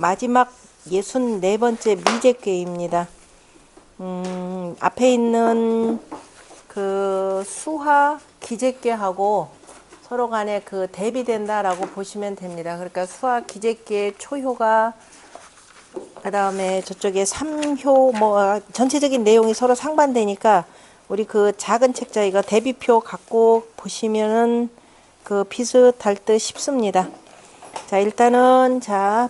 마지막 64번째 미제께입니다. 앞에 있는 그 수화 기제께하고 서로 간에 그 대비된다라고 보시면 됩니다. 그러니까 수화 기제께 초효가 그 다음에 저쪽에 3효 뭐 전체적인 내용이 서로 상반되니까 우리 그 작은 책자 이거 대비표 갖고 보시면은 그 비슷할 듯 싶습니다. 자, 일단은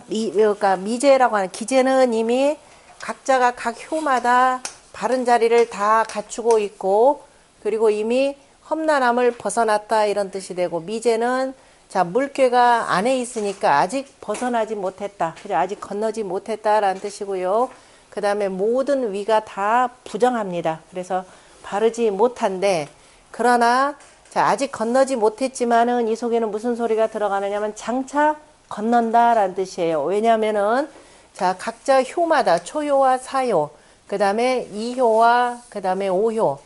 그러니까 미제라고 하는 기제는 이미 각자가 각 효마다 바른 자리를 다 갖추고 있고, 그리고 이미 험난함을 벗어났다 이런 뜻이 되고, 미제는 자, 물괴가 안에 있으니까 아직 벗어나지 못했다, 그죠? 아직 건너지 못했다라는 뜻이고요. 그 다음에 모든 위가 다 부정합니다. 그래서 바르지 못한데, 그러나 자, 아직 건너지 못했지만은 이 속에는 무슨 소리가 들어가느냐면 장차 건넌다라는 뜻이에요. 왜냐면은 자, 각자 효마다 초효와 사효, 그 다음에 2효와 그 다음에 5효,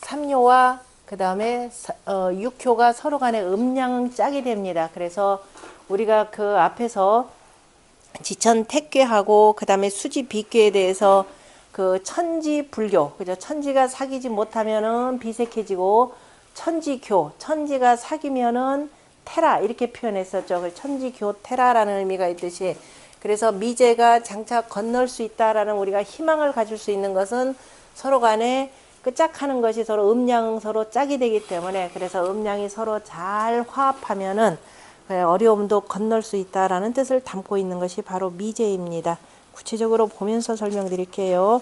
3효와 그 다음에 6효가 서로 간에 음양은 짝이 됩니다. 그래서 우리가 그 앞에서 지천 택괴하고 그 다음에 수지 비괴에 대해서 그 천지 불교, 그죠? 천지가 사귀지 못하면은 비색해지고, 천지교, 천지가 사귀면은 테라 이렇게 표현했었죠. 천지교 테라라는 의미가 있듯이, 그래서 미제가 장차 건널 수 있다라는 우리가 희망을 가질 수 있는 것은 서로 간에 그 짝하는 것이 서로 음양 서로 짝이 되기 때문에, 그래서 음양이 서로 잘 화합하면은 어려움도 건널 수 있다라는 뜻을 담고 있는 것이 바로 미제입니다. 구체적으로 보면서 설명드릴게요.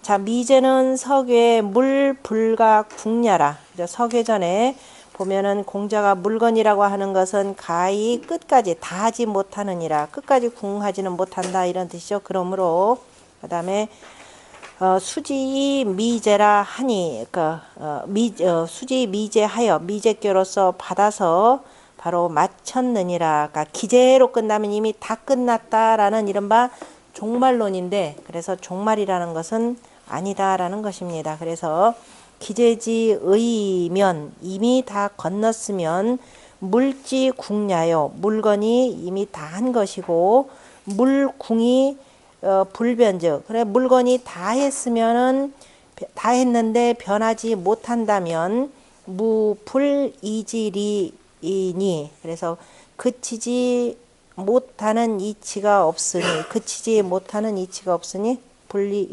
자, 미제는 석외 물 불가 궁야라. 석외전에 보면은 공자가 물건이라고 하는 것은 가히 끝까지 다 하지 못하느니라, 끝까지 궁하지는 못한다 이런 뜻이죠. 그러므로 그 다음에 수지 미제라 하니, 수지 미제하여 미제교로서 받아서 바로 마쳤느니라. 그러니까 기제로 끝나면 이미 다 끝났다라는 이른바 종말론인데, 그래서 종말이라는 것은 아니다라는 것입니다. 그래서 기제지 의면 이미 다 건넜으면 물지 궁야요, 물건이 이미 다 한 것이고, 물궁이 불변즉, 그래 물건이 다 했으면은 다 했는데 변하지 못한다면 무불이지리이니, 그래서 그치지 못하는 이치가 없으니, 그치지 못하는 이치가 없으니 분리,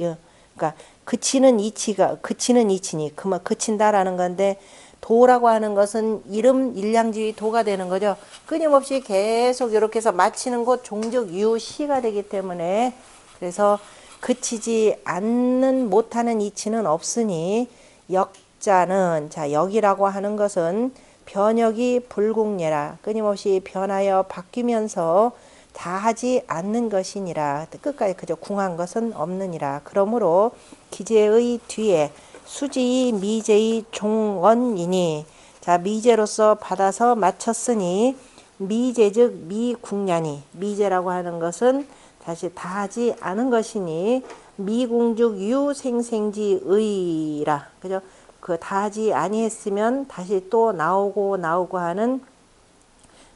그러니까 그치는 이치니 그만 그친다라는 건데, 도라고 하는 것은 이름 일량지위 도가 되는 거죠. 끊임없이 계속 이렇게 해서 마치는 것 종적 유시가 되기 때문에, 그래서 그치지 않는 못하는 이치는 없으니 역자는, 자, 역이라고 하는 것은 변혁이 불공예라, 끊임없이 변하여 바뀌면서 다 하지 않는 것이니라, 끝까지 그저 궁한 것은 없느니라. 그러므로 기제의 뒤에 수지 미제의 종언이니, 자, 미제로서 받아서 마쳤으니 미제즉 미궁야니, 미제라고 하는 것은 다시 다 하지 않은 것이니 미궁즉 유생생지의라, 그죠? 그 다 하지 아니했으면 다시 또 나오고 하는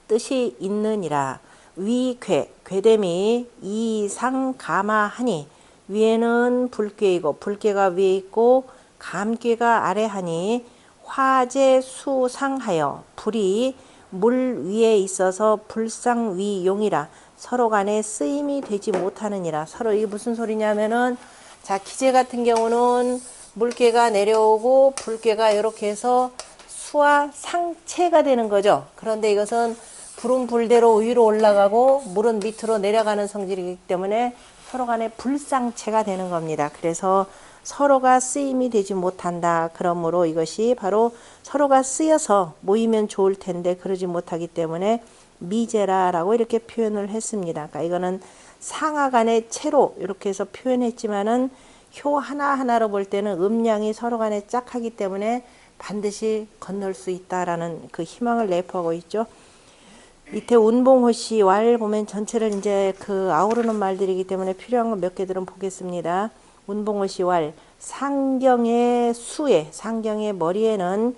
뜻이 있느니라. 위괴, 괴됨이 이상가마하니, 위에는 불괴이고 불괴가 위에 있고 감괴가 아래 하니, 화재 수상하여 불이 물 위에 있어서 불상위용이라, 서로 간에 쓰임이 되지 못하느니라. 서로 이게 무슨 소리냐면은, 자, 기제 같은 경우는 물괴가 내려오고 불괴가 이렇게 해서 수와 상체가 되는 거죠. 그런데 이것은 불은 불대로 위로 올라가고 물은 밑으로 내려가는 성질이기 때문에 서로 간에 불상체가 되는 겁니다. 그래서 서로가 쓰임이 되지 못한다. 그러므로 이것이 바로 서로가 쓰여서 모이면 좋을 텐데 그러지 못하기 때문에 미제라라고 이렇게 표현을 했습니다. 그러니까 이거는 상하 간의 체로 이렇게 해서 표현했지만은 효 하나하나로 볼 때는 음량이 서로 간에 짝하기 때문에 반드시 건널 수 있다라는 그 희망을 내포하고 있죠. 밑에 운봉호시 왈 보면 전체를 이제 그 아우르는 말들이기 때문에 필요한 거 몇 개들은 보겠습니다. 운봉호시 왈, 상경의 수에, 상경의 머리에는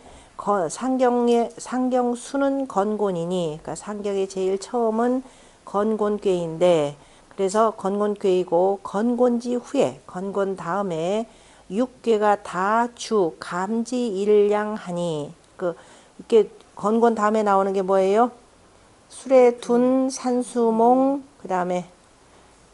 상경수는 건곤이니, 그러니까 상경의 제일 처음은 건곤괴인데, 그래서 건곤괴이고 건곤지 후에 건곤 다음에 육괴가 다 주 감지일량하니 이렇게 건곤 다음에 나오는 게 뭐예요? 수레 둔 산수몽 그 다음에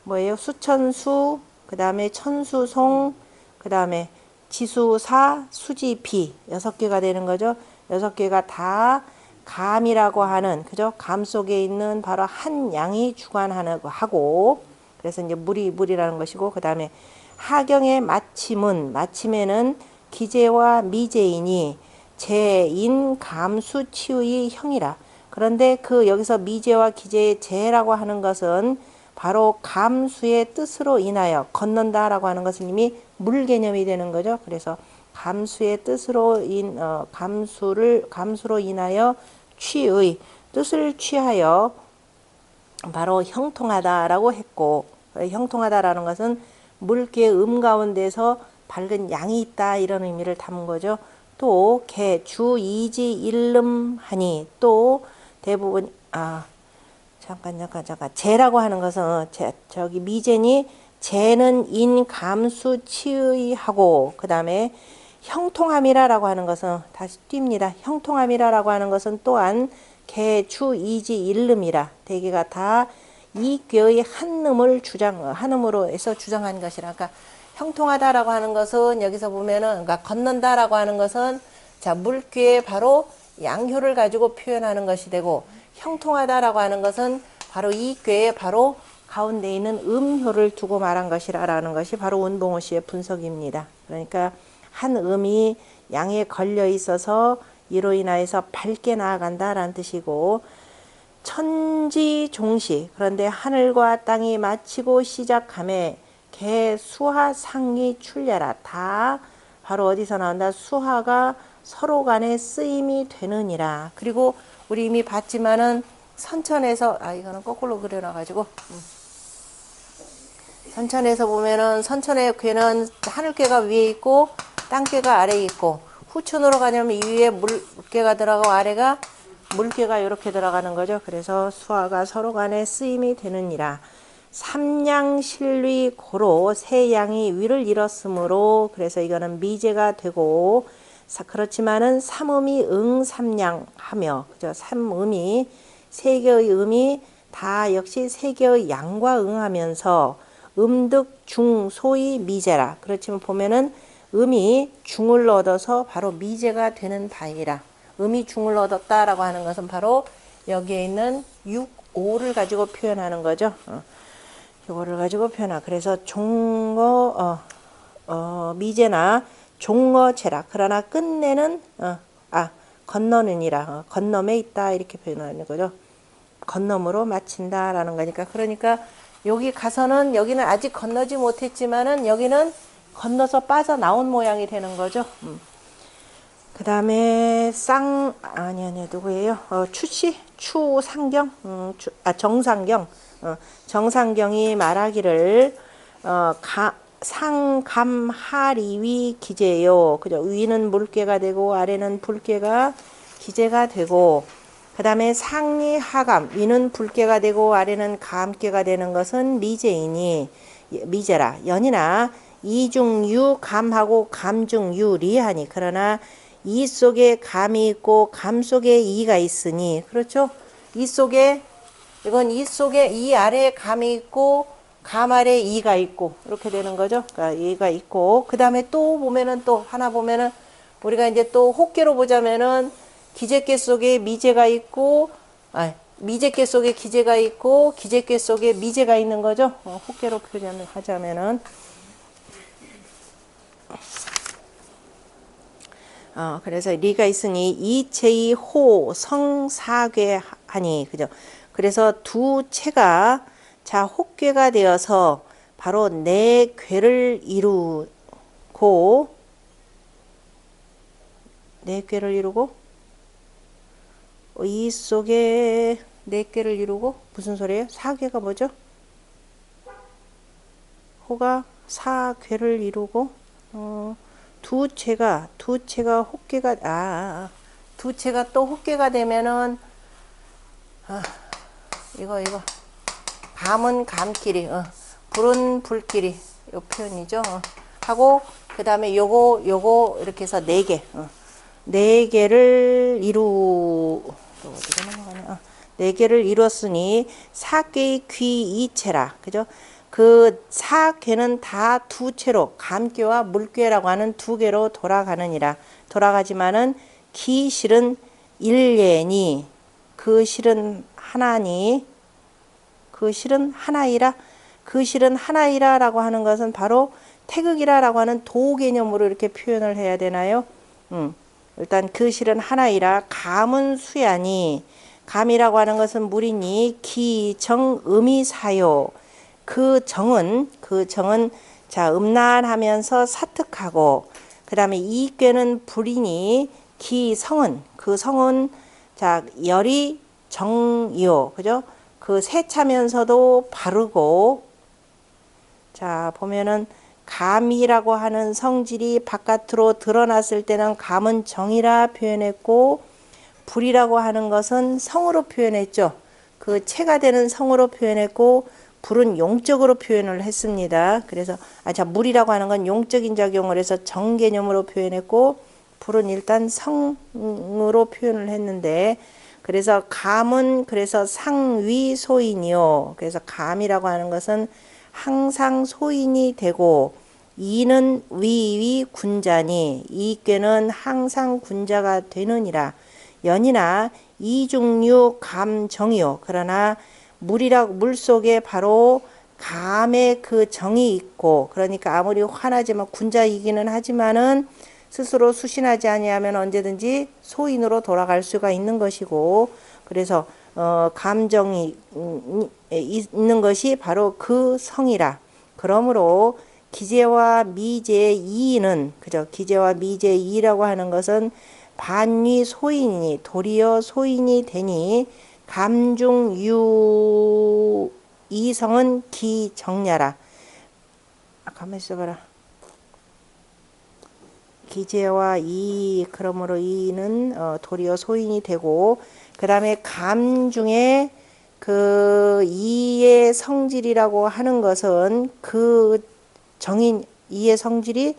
뭐예요? 수천수 그 다음에 천수송 그 다음에 지수사 수지비 6개가 되는 거죠. 6개가 다 감이라고 하는 그죠? 감 속에 있는 바로 한 양이 주관하고 그래서 이제 물이라는 것이고 그 다음에 하경의 마침에는 기재와 미재이니 재인 감수 치의 형이라. 그런데 여기서 미재와 기재의 재라고 하는 것은 바로 감수의 뜻으로 인하여 건넌다라고 하는 것은 이미 물 개념이 되는 거죠. 그래서 감수의 뜻으로 감수로 인하여 취의 뜻을 취하여 바로 형통하다라고 했고 형통하다라는 것은 물개 가운데서 밝은 양이 있다 이런 의미를 담은 거죠. 또 개 주이지 일름하니 또 대부분 잠깐 재라고 하는 것은 저기 미재니 재는 인 감수 치의하고 그 다음에 형통함이라라고 하는 것은 다시 뜁니다. 형통함이라라고 하는 것은 또한 개 주이지 일름이라 대개가 다 이괴의 한음으로 해서 주장한 것이라. 그러니까 형통하다라고 하는 것은 여기서 보면은 그러니까 건넌다라고 하는 것은 자 물귀의 바로 양효를 가지고 표현하는 것이 되고 형통하다라고 하는 것은 바로 이 꾀의 바로 가운데 있는 음효를 두고 말한 것이라는 것이 바로 운봉호 씨의 분석입니다. 그러니까 한 음이 양에 걸려 있어서 이로 인하여서 밝게 나아간다라는 뜻이고 천지종시 그런데 하늘과 땅이 마치고 시작함에 개 수하 상이 출려라 다 바로 어디서 나온다 수하가 서로 간에 쓰임이 되느니라. 그리고 우리 이미 봤지만은 선천에서 이거는 거꾸로 그려놔가지고 선천에서 보면은 선천의 궤는 하늘궤가 위에 있고 땅궤가 아래에 있고 후천으로 가냐면 이 위에 물궤가 들어가고 아래가 물궤가 이렇게 들어가는 거죠. 그래서 수하가 서로 간에 쓰임이 되느니라. 삼양실위 고로 세 양이 위를 잃었으므로 그래서 이거는 미제가 되고 그렇지만은 삼음이 응삼양하며 그죠? 삼음이 세 개의 음이 다 역시 세 개의 양과 응하면서 음득 중 소위 미제라. 그렇지만 보면은 음이 중을 얻어서 바로 미제가 되는 바이라. 음이 중을 얻었다라고 하는 것은 바로 여기에 있는 6, 5를 가지고 표현하는 거죠. 이거를 가지고 표현하. 그래서 종어 미제나 종어체라. 그러나 끝내는 건너느니라. 건너에 있다 이렇게 표현하는 거죠. 건너으로 마친다라는 거니까. 그러니까 여기 가서는 여기는 아직 건너지 못했지만은 여기는 건너서 빠져나온 모양이 되는 거죠. 그 다음에 누구예요? 추상경 정상경 정상경이 말하기를 상감하리위 기제요. 그죠? 위는 물개가 되고 아래는 불개가 기제가 되고 그 다음에 상리 하감 위는 불개가 되고 아래는 감개가 되는 것은 미제이니 미제라. 연이나 이중유 감하고 감중유 리하니 그러나 이 속에 감이 있고 감 속에 이가 있으니 그렇죠? 이 속에 이 아래에 감이 있고 감 아래에 이가 있고 이렇게 되는 거죠. 그러니까 이가 있고 그 다음에 또 보면은 또 하나 보면은 우리가 이제 또 혹계로 보자면은 기재계 속에 미제가 있고 미제계 속에 기재가 있고 기재계 속에 미제가 있는 거죠. 혹계로 표현하자면은 그래서 리가 있으니 이체이 호 성사괴하니 그죠? 그래서 두 체가 자 혹괴가 되어서 바로 네 괴를 이루고 이 속에 네 괴를 이루고 무슨 소리예요? 사괴가 뭐죠? 호가 사괴를 이루고 두 체가 혹괴가 두 체가 또 혹괴가 되면은 이거 감은 감끼리, 불은 불끼리, 요 표현이죠. 하고, 그 다음에 요거, 이렇게 해서 4개. 4개를 어디가 넘어가네. 4개를 이뤘으니, 사괴의 귀이체라. 그죠? 그 사괴는 다 두 채로, 감괴와 물괴라고 하는 두 개로 돌아가느니라. 돌아가지만은, 기 실은 일예니, 그 실은 하나니, 그 실은 하나이라. 그 실은 하나이라라고 하는 것은 바로 태극이라라고 하는 도 개념으로 이렇게 표현을 해야 되나요? 일단 그 실은 하나이라. 감은 수야니, 감이라고 하는 것은 물이니, 기, 정, 음이 사요. 그 정은 자, 음란하면서 사특하고, 그 다음에 이 꾀는 불이니, 기, 성은, 그 성은, 자, 열이 정이요. 그죠? 그 세차면서도 바르고, 자, 보면은, 감이라고 하는 성질이 바깥으로 드러났을 때는 감은 정이라 표현했고, 불이라고 하는 것은 성으로 표현했죠. 그 체가 되는 성으로 표현했고, 불은 용적으로 표현을 했습니다. 그래서 자, 물이라고 하는 건 용적인 작용을 해서 정 개념으로 표현했고, 불은 일단 성으로 표현을 했는데, 그래서 감은 그래서 상위 소인이요. 그래서 감이라고 하는 것은 항상 소인이 되고, 이는 위위 군자니, 이 꾀는 항상 군자가 되느니라. 연이나 이중류 감정이요. 그러나 물 속에 바로 감의 그 정이 있고, 그러니까 아무리 화나지만 군자이기는 하지만은 스스로 수신하지 아니하면 언제든지 소인으로 돌아갈 수가 있는 것이고, 그래서 감정이 있는 것이 바로 그 성이라. 그러므로 기재와 미재의 이의는, 그죠? 기재와 미재의 이의라고 하는 것은 반위 소인이 도리어 소인이 되니, 감중유 이성은 기정야라. 가만히 있어봐라. 기재와 이, 그러므로 이는 도리어 소인이 되고, 그 다음에 감 중에 그 이의 성질이라고 하는 것은 그 정인 이의 성질이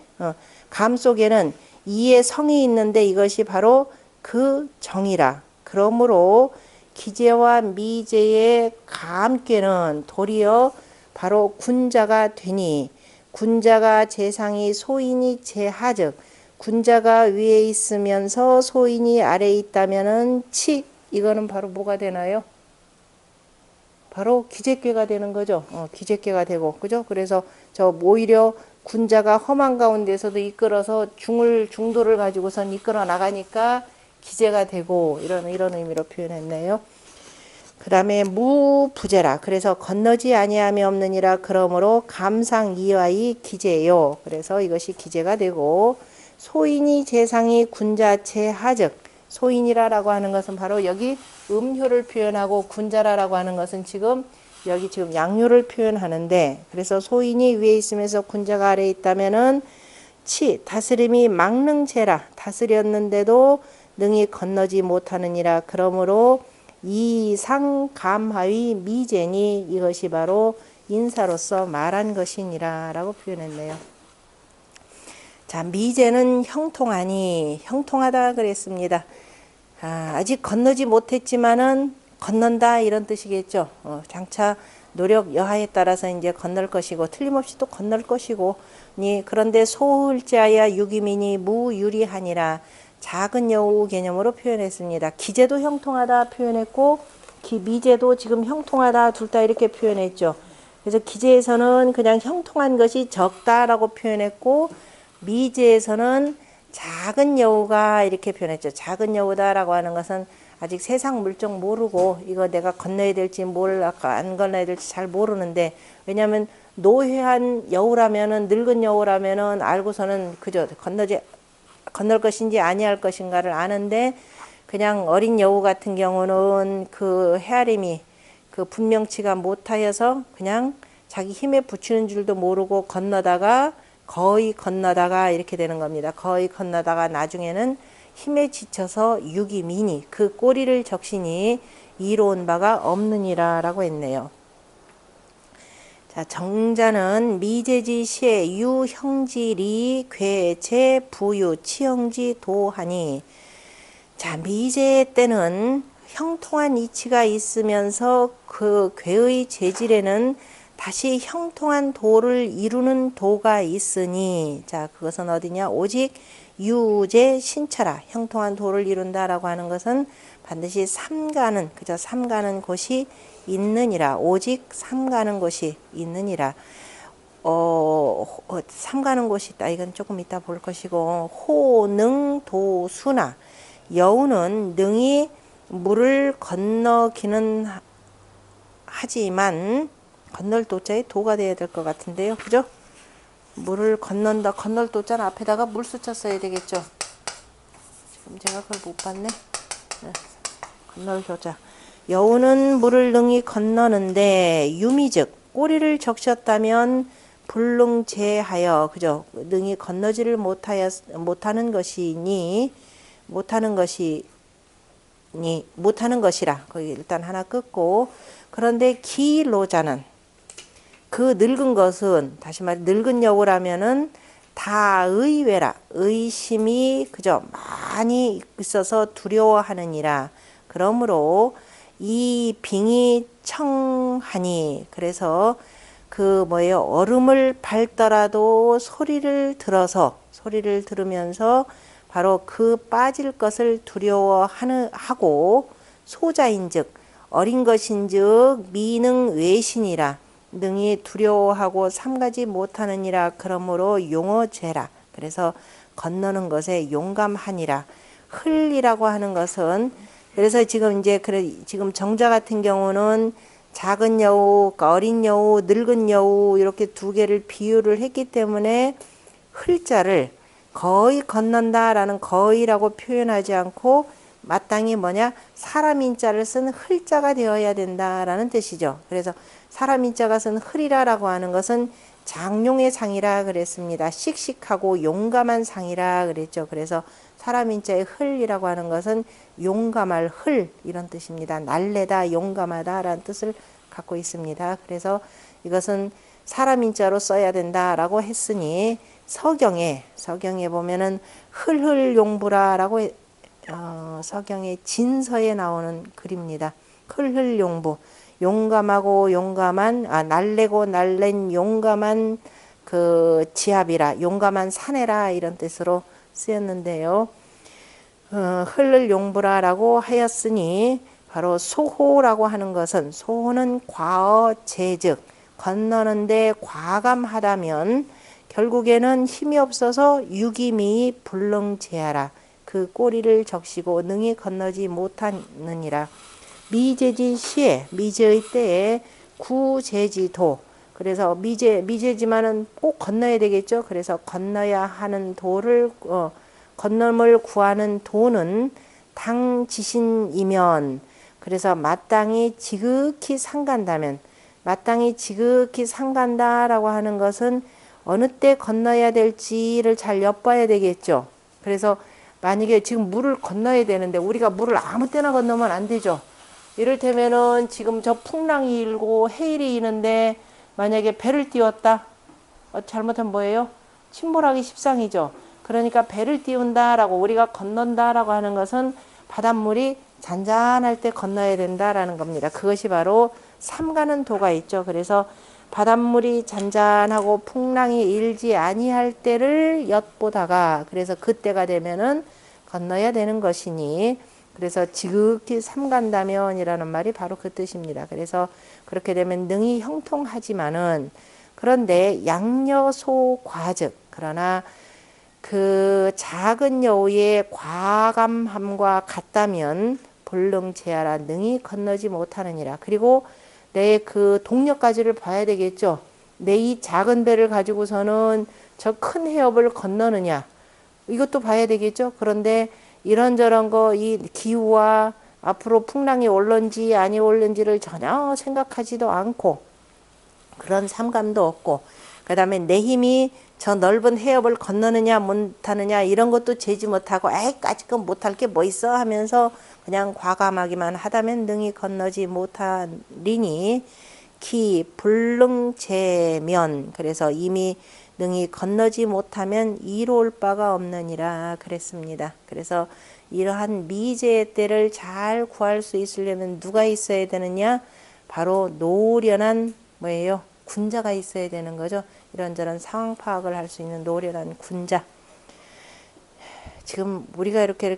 감 속에는 이의 성이 있는데 이것이 바로 그 정이라. 그러므로 기재와 미재의 감께는 도리어 바로 군자가 되니, 군자가 재상이 소인이 재하즉, 군자가 위에 있으면서 소인이 아래에 있다면은 치, 이거는 바로 뭐가 되나요? 바로 기재괴가 되는 거죠. 기재괴가 되고, 그죠? 그래서 저 오히려 군자가 험한 가운데서도 이끌어서 중도를 가지고선 이끌어 나가니까 기재가 되고, 이런 의미로 표현했네요. 그 다음에 무부재라. 그래서 건너지 아니함이 없느니라. 그러므로 감상이와의 기재요. 그래서 이것이 기재가 되고, 소인이 재상이 군자체 하즉, 소인이라라고 하는 것은 바로 여기 음효를 표현하고, 군자라라고 하는 것은 여기 지금 양효를 표현하는데, 그래서 소인이 위에 있으면서 군자가 아래에 있다면은 다스림이 망능체라. 다스렸는데도 능히 건너지 못하느니라. 그러므로 이상 감하의 미재니, 이것이 바로 인사로서 말한 것이니라 라고 표현했네요. 자, 미재는 형통하니, 형통하다 그랬습니다. 아직 건너지 못했지만은 건넌다, 이런 뜻이겠죠. 장차 노력 여하에 따라서 이제 건널 것이고, 틀림없이 또 건널 것이고, 그런데 소흘자야 유기민이 무유리하니라. 작은 여우 개념으로 표현했습니다. 기재도 형통하다 표현했고, 미재도 지금 형통하다 둘 다 이렇게 표현했죠. 그래서 기재에서는 그냥 형통한 것이 적다라고 표현했고, 미재에서는 작은 여우가 이렇게 표현했죠. 작은 여우다라고 하는 것은 아직 세상 물정 모르고, 이거 내가 건너야 될지 안 건너야 될지 잘 모르는데, 왜냐하면 노회한 여우라면은, 늙은 여우라면은 알고서는 그저 건널 것인지 아니할 것인가를 아는데, 그냥 어린 여우 같은 경우는 그 헤아림이 그 분명치가 못하여서 그냥 자기 힘에 부치는 줄도 모르고 거의 건너다가 이렇게 되는 겁니다. 거의 건너다가 나중에는 힘에 지쳐서 유기민이, 그 꼬리를 적시니 이로운 바가 없느니라 라고 했네요. 자, 정자는 미제지 시에 유형지리 괴제 부유 치형지 도하니. 자, 미제 때는 형통한 이치가 있으면서 그 괴의 재질에는 다시 형통한 도를 이루는 도가 있으니. 자, 그것은 어디냐? 오직 유제 신처라. 형통한 도를 이룬다라고 하는 것은 반드시 삼가는, 그저 삼가는 곳이 있느니라. 오직 삼가는 곳이 있느니라. 삼가는 곳이 있다. 이건 조금 이따 볼 것이고, 호능도수나. 여우는 능히 물을 건너기는 하지만, 건널 도자에 도가 돼야 될 것 같은데요. 그죠? 물을 건넌다. 건널 도자는 앞에다가 물수자 써야 되겠죠. 지금 제가 그걸 못 봤네. 네. 건널 도자. 여우는 물을 능히 건너는데 유미즉 꼬리를 적셨다면 불능제하여, 그죠? 능히 건너지를 못하는 것이라. 거기 일단 하나 끊고. 그런데 기로자는, 그 늙은 것은, 다시 말해 늙은 여우라면은 다의외라. 의심이 그저 많이 있어서 두려워하느니라. 그러므로 이 빙이 청하니. 그래서 그 얼음을 밟더라도 소리를 들으면서 바로 그 빠질 것을 두려워하고, 소자인즉 어린 것인즉 미능 외신이라. 능히 두려워하고 삼가지 못하느니라. 그러므로 용어죄라. 그래서 건너는 것에 용감하니라. 흘이라고 하는 것은, 그래서 지금 정자 같은 경우는 작은 여우, 어린 여우, 늙은 여우 이렇게 두 개를 비유를 했기 때문에 흘자를 거의 건넌다라는 거의라고 표현하지 않고 마땅히 사람인자를 쓴 흘자가 되어야 된다라는 뜻이죠. 그래서 사람인자가 쓴 흘이라고 하는 것은 장용의 상이라 그랬습니다. 씩씩하고 용감한 상이라 그랬죠. 그래서 사람인자의 흘이라고 하는 것은 용감할 흘, 이런 뜻입니다. 날래다, 용감하다라는 뜻을 갖고 있습니다. 그래서 이것은 사람인자로 써야 된다라고 했으니, 서경에 보면은 흘흘용부라라고 서경의 진서에 나오는 글입니다. 흘흘용부, 용감하고 용감한, 날래고 날랜 용감한 그 지압이라, 용감한 사내라, 이런 뜻으로 쓰였는데요. 흘흘용부라라고 하였으니, 바로 소호라고 하는 것은, 소호는 과어 제즉 건너는데 과감하다면 결국에는 힘이 없어서 유기미 불능제하라. 그 꼬리를 적시고 능히 건너지 못하느니라. 미제지 시에, 미제의 때에 구제지도. 그래서 미제지만은 꼭 건너야 되겠죠. 그래서 건너야 하는 도를, 건널을 구하는 도는 당지신이면, 그래서 마땅히 지극히 상간다면, 마땅히 지극히 상간다라고 하는 것은 어느 때 건너야 될지를 잘 엿봐야 되겠죠. 그래서 만약에 지금 물을 건너야 되는데 우리가 물을 아무 때나 건너면 안 되죠. 이를테면은 지금 저 풍랑이 일고 해일이 이는데 만약에 배를 띄웠다. 잘못하면 뭐예요? 침몰하기 십상이죠. 그러니까 배를 띄운다라고, 우리가 건넌다라고 하는 것은 바닷물이 잔잔할 때 건너야 된다라는 겁니다. 그것이 바로 삼가는 도가 있죠. 그래서 바닷물이 잔잔하고 풍랑이 일지 아니할 때를 엿보다가, 그래서 그때가 되면은 건너야 되는 것이니, 그래서 지극히 삼간다면이라는 말이 바로 그 뜻입니다. 그래서 그렇게 되면 능히 형통하지만은, 그런데 양여소 과즉, 그러나 그 작은 여우의 과감함과 같다면 불능제하라. 능히 건너지 못하느니라. 그리고 내 그 동력까지를 봐야 되겠죠. 내 이 작은 배를 가지고서는 저 큰 해협을 건너느냐, 이것도 봐야 되겠죠. 그런데 이런저런 이 기후와 앞으로 풍랑이 올런지 아니 올런지를 전혀 생각하지도 않고, 그런 삼감도 없고, 그 다음에 내 힘이 저 넓은 해협을 건너느냐 못하느냐 이런 것도 재지 못하고, 까짓것 못할 게 뭐 있어 하면서 그냥 과감하기만 하다면 능히 건너지 못하리니, 기 불능제면 그래서 이미 능히 건너지 못하면 이로울 바가 없느니라 그랬습니다. 그래서 이러한 미제의 때를 잘 구할 수 있으려면 누가 있어야 되느냐? 바로 노련한 뭐예요? 군자가 있어야 되는 거죠. 이런저런 상황 파악을 할 수 있는 노련한 군자. 지금 우리가 이렇게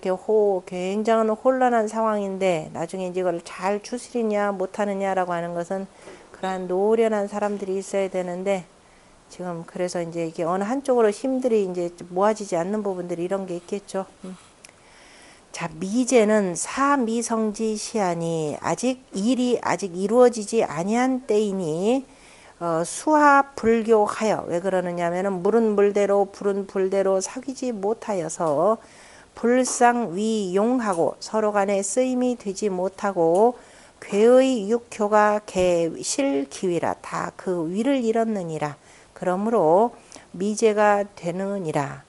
굉장한 혼란한 상황인데 나중에 이제 이걸 잘 추스리냐 못하느냐라고 하는 것은 그러한 노련한 사람들이 있어야 되는데 지금 그래서 이제 이게 어느 한쪽으로 힘들이 이제 모아지지 않는 부분들이 이런 게 있겠죠. 자, 미제는 사미성지 시하니 일이 아직 이루어지지 아니한 때이니 수하 불교하여 왜 그러느냐면은 물은 물대로 불은 불대로 사귀지 못하여서 불상위용하고 서로 간에 쓰임이 되지 못하고 괴의 육효가 개실기위라 다 그 위를 잃었느니라. 그러므로 미제가 되느니라.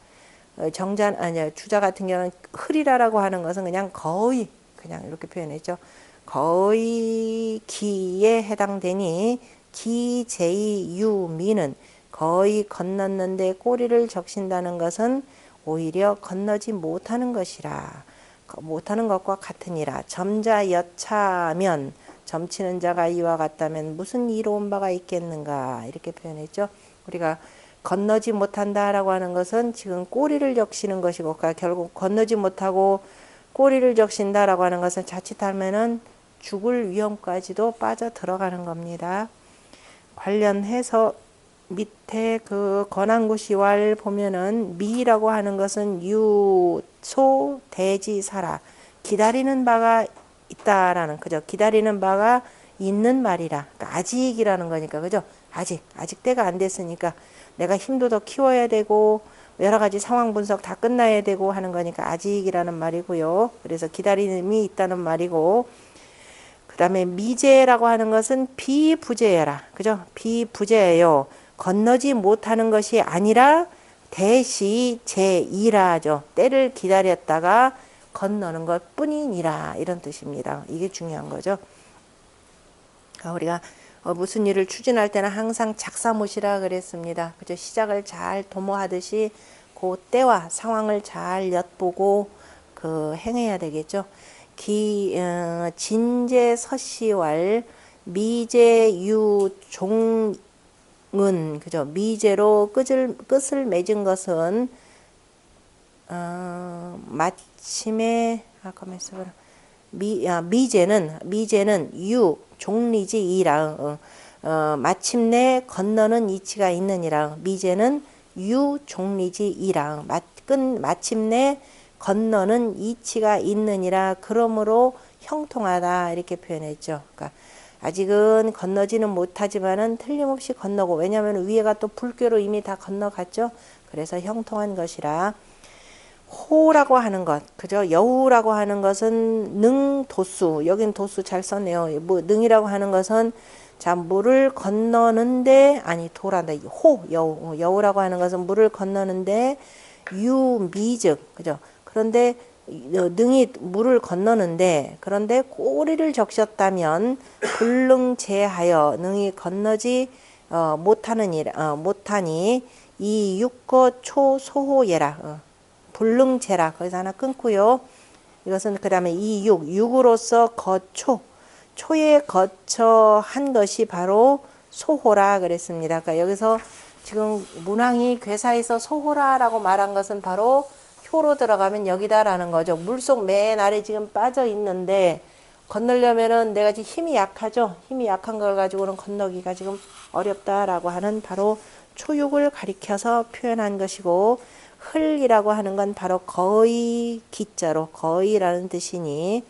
주자 같은 경우는 흐리라라고 하는 것은 그냥 거의 그냥 이렇게 표현했죠. 거의 기에 해당되니 기제의 유미는 거의 건넜는데 꼬리를 적신다는 것은 오히려 건너지 못하는 것이라. 못하는 것과 같으니라. 점자 여차면 점치는 자가 이와 같다면 무슨 이로운 바가 있겠는가 이렇게 표현했죠. 우리가 건너지 못한다라고 하는 것은 지금 꼬리를 적시는 것이고 그러니까 결국 건너지 못하고 꼬리를 적신다라고 하는 것은 자칫하면은 죽을 위험까지도 빠져 들어가는 겁니다. 관련해서 밑에 그 건안구시왈 보면은 미라고 하는 것은 유소 대지사라 기다리는 바가 있다라는 그죠. 기다리는 바가 있는 말이라. 그러니까 아직이라는 거니까 그죠. 아직 때가 안 됐으니까 내가 힘도 더 키워야 되고 여러 가지 상황 분석 다 끝나야 되고 하는 거니까 아직이라는 말이고요. 그래서 기다림이 있다는 말이고 그 다음에 미제라고 하는 것은 비부제여라. 그죠? 비부제예요. 건너지 못하는 것이 아니라 대시 제이라죠. 때를 기다렸다가 건너는 것 뿐이니라. 이런 뜻입니다. 이게 중요한 거죠. 우리가 무슨 일을 추진할 때는 항상 작사못이라 그랬습니다. 그죠? 시작을 잘 도모하듯이 그 때와 상황을 잘 엿보고 행해야 되겠죠. 진제서시왈 미제유종은 그죠? 미제로 끝을 맺은 것은 마침에 미제는 유 종리지 이랑 마침내 건너는 이치가 있느니라. 미제는 유 종리지 이랑 마침내 건너는 이치가 있느니라. 그러므로 형통하다 이렇게 표현했죠. 그러니까 아직은 건너지는 못하지만은 틀림없이 건너고 왜냐하면 위에가 또 불교로 이미 다 건너갔죠. 그래서 형통한 것이라. 호라고 하는 것, 그죠? 여우라고 하는 것은 능도수, 여긴 도수 잘 썼네요. 능이라고 하는 것은 자 물을 건너는데 아니 도란다. 여우라고 하는 것은 물을 건너는데 유미즉, 그죠? 그런데 능이 물을 건너는데 그런데 꼬리를 적셨다면 불능제하여 능이 건너지 못하니 이 육거 초소호예라. 불능제라. 거기서 하나 끊고요. 이것은 그 다음에 이 육으로서 초에 거쳐 한 것이 바로 소호라 그랬습니다. 그러니까 여기서 지금 문왕이 괴사에서 소호라라고 말한 것은 바로 효로 들어가면 여기다라는 거죠. 물속 맨 아래 지금 빠져 있는데 건너려면은 내가 지금 힘이 약하죠. 힘이 약한 걸 가지고는 건너기가 지금 어렵다라고 하는 바로 초육을 가리켜서 표현한 것이고 흘이라고 하는 건 바로 거의 기자로 거의라는 뜻이니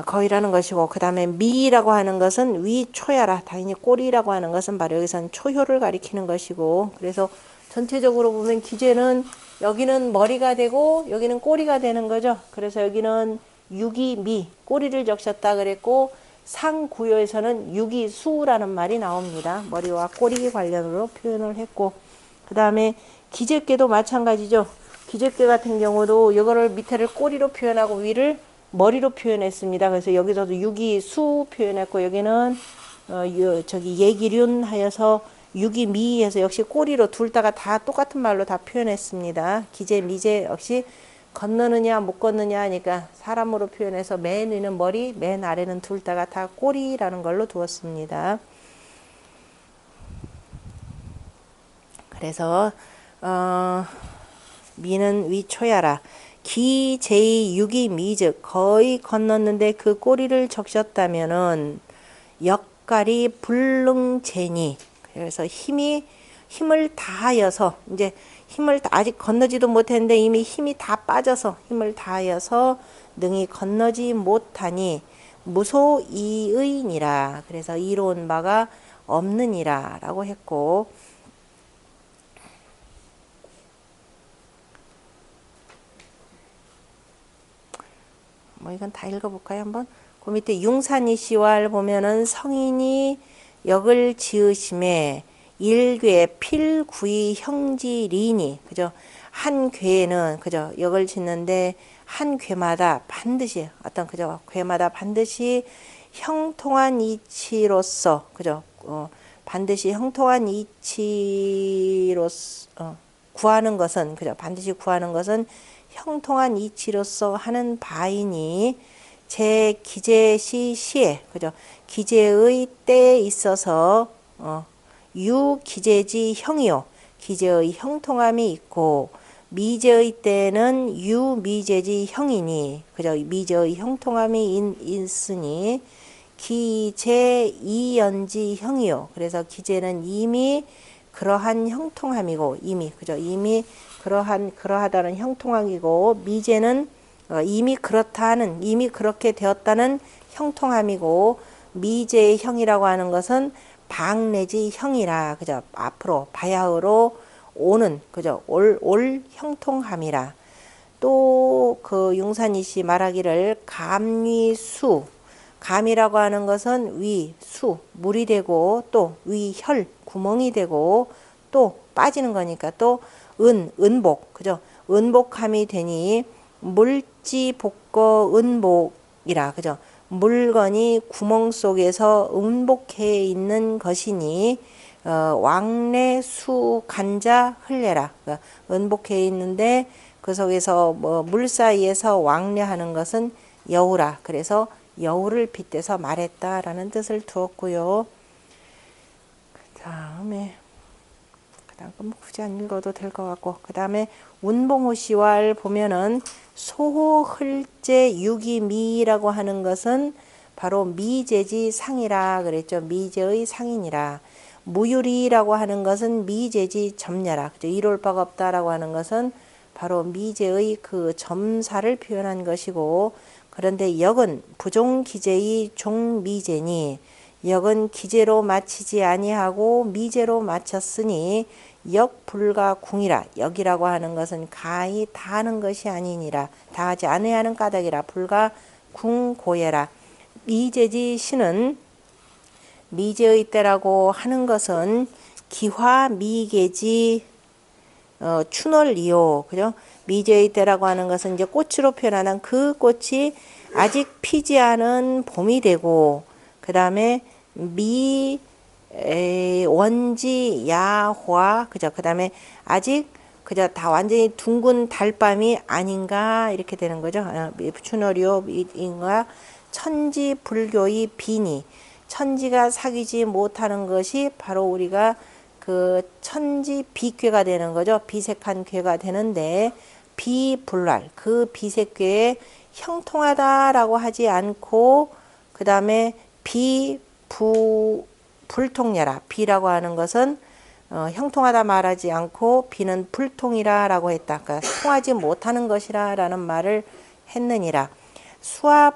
거의라는 것이고 그 다음에 미라고 하는 것은 위초야라. 당연히 꼬리라고 하는 것은 바로 여기서는 초효를 가리키는 것이고 그래서 전체적으로 보면 기제는 여기는 머리가 되고 여기는 꼬리가 되는 거죠. 그래서 여기는 유기미 꼬리를 적셨다 그랬고 상구요에서는 유기수라는 말이 나옵니다. 머리와 꼬리 관련으로 표현을 했고 그 다음에 기제께도 마찬가지죠. 기제께 같은 경우도 이거를 밑에를 꼬리로 표현하고 위를 머리로 표현했습니다. 그래서 여기서도 유기수 표현했고 여기는 저기 예기륜 하여서 유기 미해서 역시 꼬리로 둘 다가 다 똑같은 말로 다 표현했습니다. 기재 미재 역시 건너느냐 못 건느냐 하니까 사람으로 표현해서 맨 위는 머리, 맨 아래는 둘 다가 다 꼬리라는 걸로 두었습니다. 그래서 미는 위초야라. 기제이 유기 미즉 거의 건넜는데 그 꼬리를 적셨다면은 역갈이 불능제니. 그래서 힘을 다하여서 이제 아직 건너지도 못했는데 이미 힘이 다 빠져서 힘을 다하여서 능히 건너지 못하니 무소이의니라. 그래서 이로운 바가 없느니라 라고 했고, 뭐 이건 다 읽어볼까요 한번? 그 밑에 융산이시왈 보면은 성인이 역을 지으심에 일괴 필구이 형지리니, 그죠? 한 괴는 그죠? 역을 짓는데 한 괴마다 반드시 어떤 그죠? 괴마다 반드시 형통한 이치로서 그죠? 반드시 형통한 이치로서 구하는 것은 그죠? 반드시 구하는 것은 형통한 이치로서 하는 바이니 제 기재시 시에 그죠? 기재의 때에 있어서 유 기재지 형이요 기재의 형통함이 있고 미재의 때는 유 미재지 형이니 그죠? 미재의 형통함이 있으니 기재 이연지 형이요. 그래서 기재는 이미 그러한 형통함이고 이미 그죠? 이미 그러하다는 형통함이고 미재는 이미 그렇다는 이미 그렇게 되었다는 형통함이고 미재의 형이라고 하는 것은 방내지 형이라 그죠? 앞으로 바야흐로 오는 그죠? 올 형통함이라. 또 그 융산이시 말하기를 감위수 감이라고 하는 것은 위, 수, 물이 되고 또 위, 혈, 구멍이 되고 또 빠지는 거니까 또 은복, 그죠? 은복함이 되니 물지 복거 은복이라, 그죠? 물건이 구멍 속에서 은복해 있는 것이니 왕래 수 간자 흘레라. 그러니까 은복해 있는데 그 속에서 뭐 물 사이에서 왕래하는 것은 여우라. 그래서 여우를 빗대서 말했다라는 뜻을 두었고요. 그 다음 뭐 굳이 안 읽어도 될 것 같고, 그 다음에 운봉호시왈 보면은 소호흘제 유기미라고 하는 것은 바로 미제지 상이라 그랬죠. 미제의 상이니라. 무유리라고 하는 것은 미제지 점야라. 그죠. 이룰 바가 없다라고 하는 것은 바로 미제의 그 점사를 표현한 것이고, 그런데 역은 부종기제의 종미제니 역은 기제로 마치지 아니하고 미제로 마쳤으니 역불가 궁이라. 역이라고 하는 것은 가히 다하는 것이 아니니라. 다하지 않아야 하는 까닭이라. 불가 궁고예라. 미제지 시는 미제의 때라고 하는 것은 기화 미계지 추널이요. 그죠? 미제의 때라고 하는 것은 이제 꽃으로 표현하는 그 꽃이 아직 피지 않은 봄이 되고, 그 다음에 원지 야화, 그죠? 그 다음에 아직 그죠? 다 완전히 둥근 달밤이 아닌가 이렇게 되는 거죠. 추널이요인가 천지 불교의 비니. 천지가 사귀지 못하는 것이 바로 우리가 그 천지 비괴가 되는 거죠. 비색한 괴가 되는데 비불랄 그 비색괴에 형통하다라고 하지 않고 그 다음에 불통야라. 비라고 하는 것은 형통하다 말하지 않고 비는 불통이라라고 했다. 그러니까 통하지 못하는 것이라라는 말을 했느니라. 수화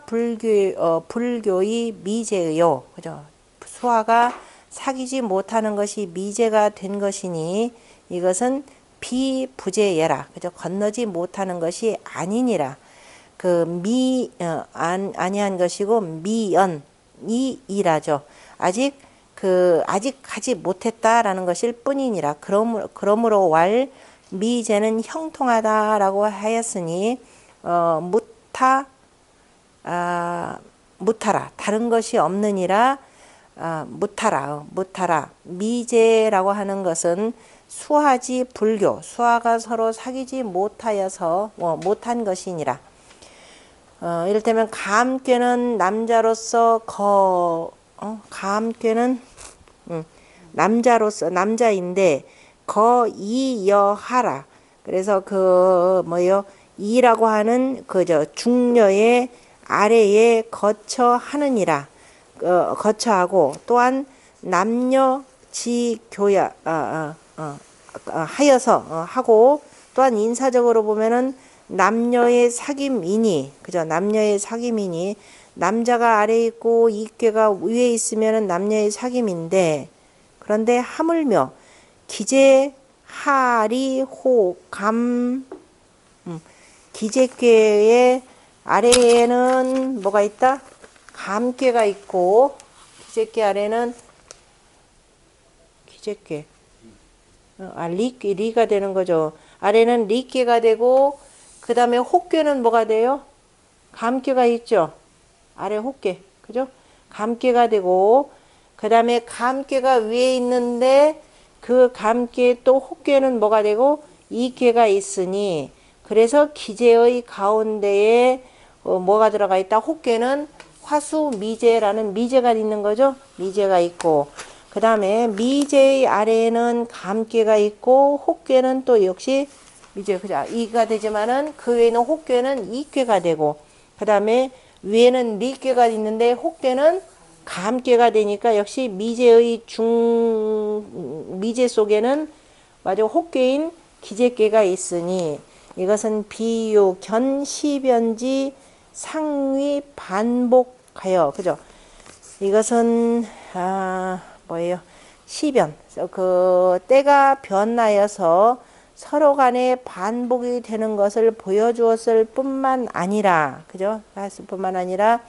불교의 미제요. 그죠? 수화가 사귀지 못하는 것이 미제가 된 것이니 이것은 비부제예라. 그죠? 건너지 못하는 것이 아니니라. 그 아니한 것이고 미연이 이라죠. 아직 하지 못했다라는 것일 뿐이니라. 그러므로 왈 미제는 형통하다라고 하였으니 무타라 다른 것이 없느니라. 무타라. 미제라고 하는 것은 수하지 불교, 수하가 서로 사귀지 못하여서 못한 것이니라. 이를테면 가함께는 남자로서 가함께는 남자로서 남자인데 거이여하라. 그래서 이라고 하는 중녀의 아래에 거처하느니라. 거처하고 또한 남녀 지교야 하여서 하고 또한 인사적으로 보면은 남녀의 사귐이니 남녀의 사귐이니 남자가 아래에 있고 이괴가 위에 있으면은 남녀의 사귐인데 그런데 하물며 기재하리호감 기재괴의 아래에는 뭐가 있다? 감괴가 있고 기재괴 아래는 기재괴 리가 되는 거죠. 아래는 리괴가 되고 그 다음에 혹괴는 뭐가 돼요? 감괴가 있죠. 아래 혹괴 그죠? 감괴가 되고 그 다음에 감괴가 위에 있는데 그 감괴 또 혹괴는 뭐가 되고 이괴가 있으니 그래서 기재의 가운데에 뭐가 들어가 있다? 혹괴는 화수 미제라는 미제가 있는 거죠. 미제가 있고 그 다음에 미제의 아래에는 감괴가 있고 혹괴는 또 역시 미제 그죠? 이가 되지만은 그 외에는 혹괴는 이괴가 되고 그 다음에 위에는 리괴가 있는데 혹괴는 감괴가 되니까 역시 미제 속에는 혹괴인 기재괴가 있으니 이것은 비유 견시변지 상위 반복하여 그죠? 이것은 시변 때가 변하여서 서로 간에 반복이 되는 것을 보여주었을 뿐만 아니라 그죠? 뿐만 아니라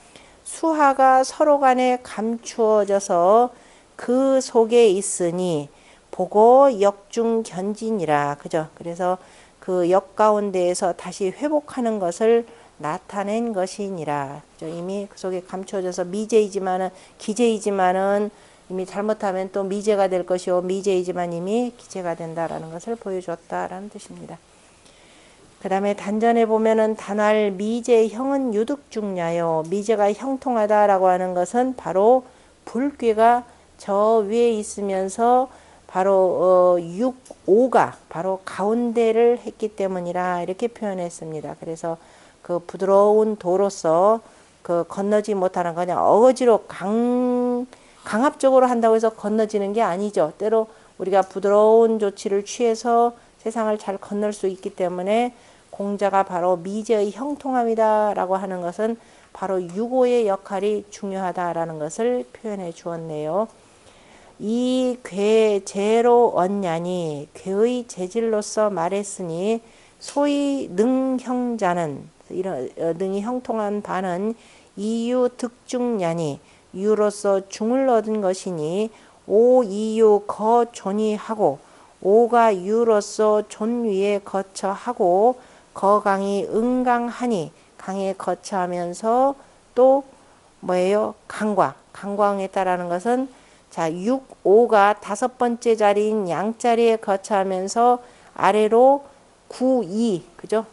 수하가 서로 간에 감추어져서 그 속에 있으니 보고 역중 견진이라 그죠? 그래서 그 역 가운데에서 다시 회복하는 것을 나타낸 것이니라. 그죠? 이미 그 속에 감추어져서 미제이지만은 기제이지만은 이미 잘못하면 또 미제가 될 것이요 미제이지만 이미 기제가 된다라는 것을 보여줬다라는 뜻입니다. 그 다음에 단전에 보면은 단활 미제형은 유득중야요. 미제가 형통하다라고 하는 것은 바로 불괴가 저 위에 있으면서 바로 6오가 바로 가운데를 했기 때문이라 이렇게 표현했습니다. 그래서 그 부드러운 도로서 건너지 못하는 거냐 어거지로 강압적으로 한다고 해서 건너지는 게 아니죠. 때로 우리가 부드러운 조치를 취해서 세상을 잘 건널 수 있기 때문에 공자가 바로 미제의 형통함이다라고 하는 것은 바로 유고의 역할이 중요하다라는 것을 표현해 주었네요. 이 괴제로 언냐니 괴의 재질로서 말했으니 소위 능형자는 이런 능이 형통한 바는 이유 득중냐니 유로서 중을 얻은 것이니 오 이유 거 존이하고 오가 유로서 존 위에 거처하고 거강이 응강하니 강에 거처하면서 또 강광했다라는 것은 자 6, 5가 다섯 번째 자리인 양자리에 거처하면서 아래로 9, 2 그죠?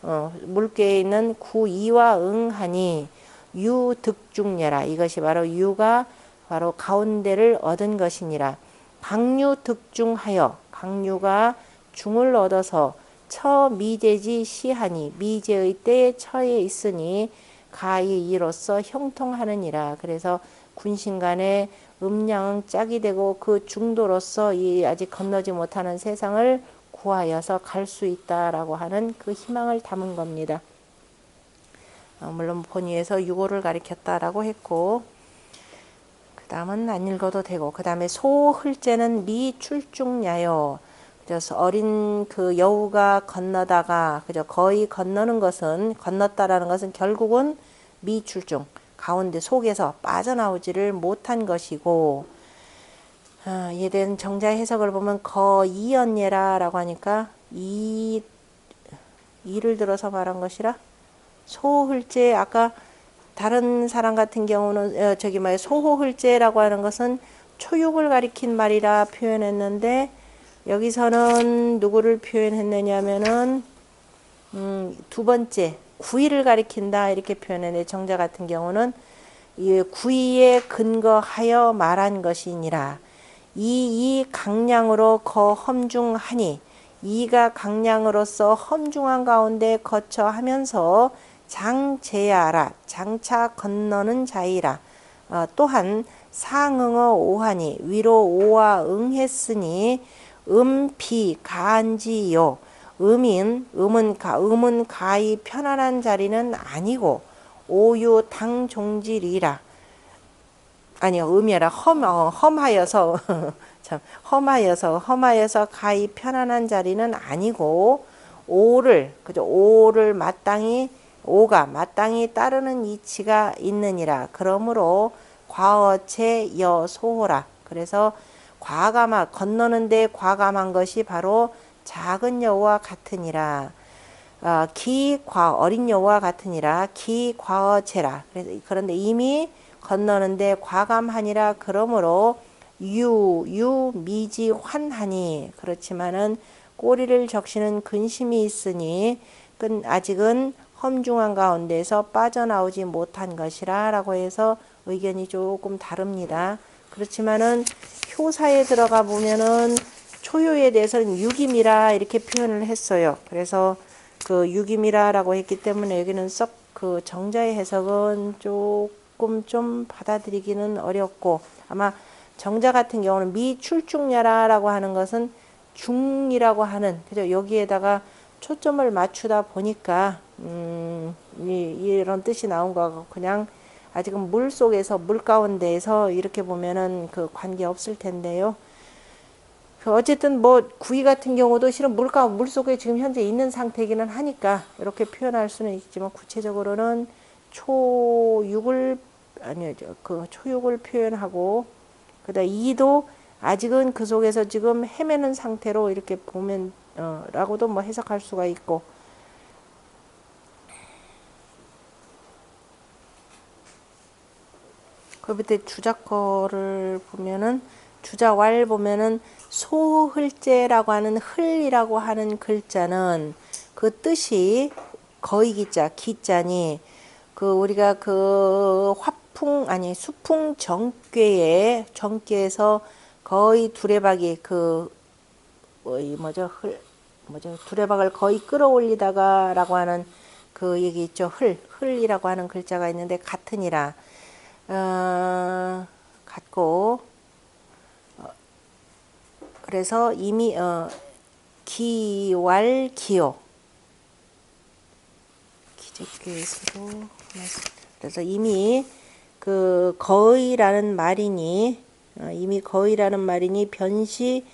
물개에 있는 9, 2와 응하니 유득중예라. 이것이 바로 유가 바로 가운데를 얻은 것이니라. 강유득중하여 강유가 중을 얻어서 처미제지 시하니 미제의 때에 처해 있으니 가히 이로써 형통하느니라. 그래서 군신간에 음양은 짝이 되고 그 중도로서 이 아직 건너지 못하는 세상을 구하여서 갈 수 있다라고 하는 그 희망을 담은 겁니다. 물론 본의에서 유고를 가리켰다라고 했고 그 다음은 안 읽어도 되고 그 다음에 소흘제는 미출중야요. 그래서 어린 그 여우가 건너다가 그죠 거의 건넜다라는 것은 결국은 미출중 가운데 속에서 빠져나오지를 못한 것이고 이에 대한 정자 해석을 보면 거이언예라라고 하니까 이를 들어서 말한 것이라 소흘제 아까 다른 사람 같은 경우는 소호흘제라고 하는 것은 초육을 가리킨 말이라 표현했는데 여기서는 누구를 표현했느냐면은 두 번째 구의를 가리킨다 이렇게 표현했는데 정자 같은 경우는 이 구의에 근거하여 말한 것이니라. 이 강량으로 거 험중하니 이가 강량으로서 험중한 가운데 거쳐 하면서 장제야라 장차 건너는 자이라. 또한 상응어 오하니 위로 오와 응했으니 음비 가한지요. 음은 가히 편안한 자리는 아니고 오유 당종질이라. 아니요, 음이라 험하여서 참 험하여서 가히 편안한 자리는 아니고 오를 마땅히 오가 마땅히 따르는 이치가 있느니라. 그러므로 과어체 여소호라. 그래서 건너는데 과감한 것이 바로 작은 여우와 같으니라. 어린 여우와 같으니라. 기과어체라. 그런데 이미 건너는데 과감하니라. 그러므로 미지환하니. 그렇지만은 꼬리를 적시는 근심이 있으니 아직은 험중한 가운데서 빠져나오지 못한 것이라 라고 해서 의견이 조금 다릅니다. 그렇지만은 효사에 들어가 보면은 초효에 대해서는 유김이라 이렇게 표현을 했어요. 그래서 그 유김이라라고 했기 때문에 여기는 썩 그 정자의 해석은 조금 좀 받아들이기는 어렵고, 아마 정자 같은 경우는 미출중야라라고 하는 것은 중이라고 하는, 그죠? 여기에다가 초점을 맞추다 보니까 이런 뜻이 나온 거고, 그냥 아직은 물 속에서 물 가운데에서 이렇게 보면은 그 관계 없을 텐데요. 어쨌든 뭐 구이 같은 경우도 실은 물 속에 지금 현재 있는 상태이기는 하니까 이렇게 표현할 수는 있지만, 구체적으로는 초육을 그 초육을 표현하고, 그다음 이도 아직은 그 속에서 지금 헤매는 상태로 이렇게 보면 라고도 뭐 해석할 수가 있고. 그 밑에 주자거를 보면은 주자왈 보면은 소흘제라고 하는 흘이라고 하는 글자는 그 뜻이 거의 기자니 그 우리가 그 수풍 정괴에서 거의 두레박이 두레박을 거의 끌어올리다가라고 하는 그 얘기 있죠. 흘이라고 하는 글자가 있는데 같으니라. 같고, 그래서 이미 기왈기요. 기재교에서도 그래서 이미 그 거의라는 말이니 변시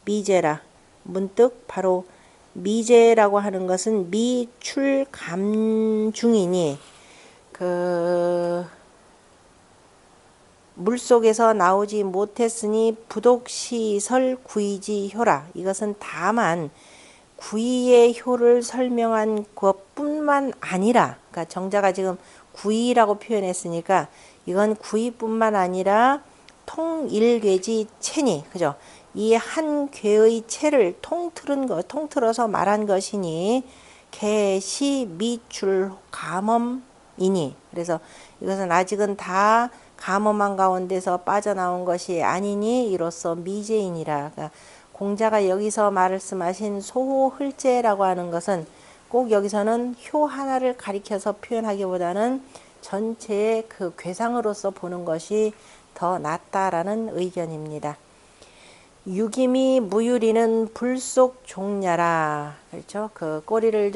미제라. 문득 바로 미제라고 하는 것은 미출감중이니 물속에서 나오지 못했으니 부독시설 구이지효라. 이것은 다만 구이의 효를 설명한 것뿐만 아니라, 그러니까 정자가 지금 구이라고 표현했으니까 이건 구이뿐만 아니라 통일괴지 체니, 그죠? 이 한 괴의 체를 통틀어서 말한 것이니 개시 미출 감엄이니. 그래서 이것은 아직은 다 감엄한 가운데서 빠져나온 것이 아니니 이로써 미제인이라. 그러니까 공자가 여기서 말씀하신 소호흘제라고 하는 것은 꼭 여기서는 효 하나를 가리켜서 표현하기보다는 전체의 그 괴상으로서 보는 것이 더 낫다라는 의견입니다. 유김이 무유리는 불속 종야라. 그렇죠? 그 꼬리를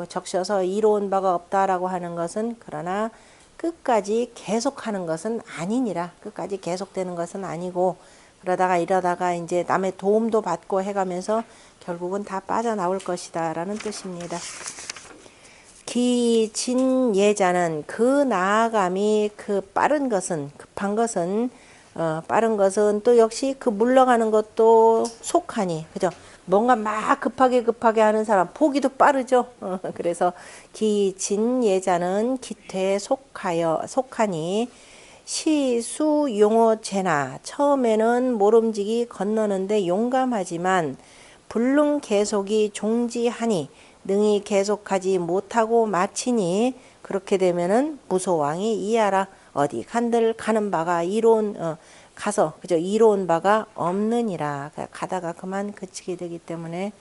적셔서 이로운 바가 없다라고 하는 것은, 그러나 끝까지 계속하는 것은 아니니라. 끝까지 계속되는 것은 아니고, 이러다가 이제 남의 도움도 받고 해가면서 결국은 다 빠져나올 것이다 라는 뜻입니다. 기진예자는 그 나아감이 급한 것은 또 역시 그 물러가는 것도 속하니, 그죠? 뭔가 막 급하게 하는 사람 보기도 빠르죠. 그래서 기진예자는 기퇴에 속하니 시수 용어 제나 처음에는 모름지기 건너는데 용감하지만 불능 계속이 종지하니 능히 계속하지 못하고 마치니 그렇게 되면은 무소왕이 이하라 어디 간들 가는 바가 이로운 가서 그저 이로운 바가 없느니라. 가다가 그만 그치게 되기 때문에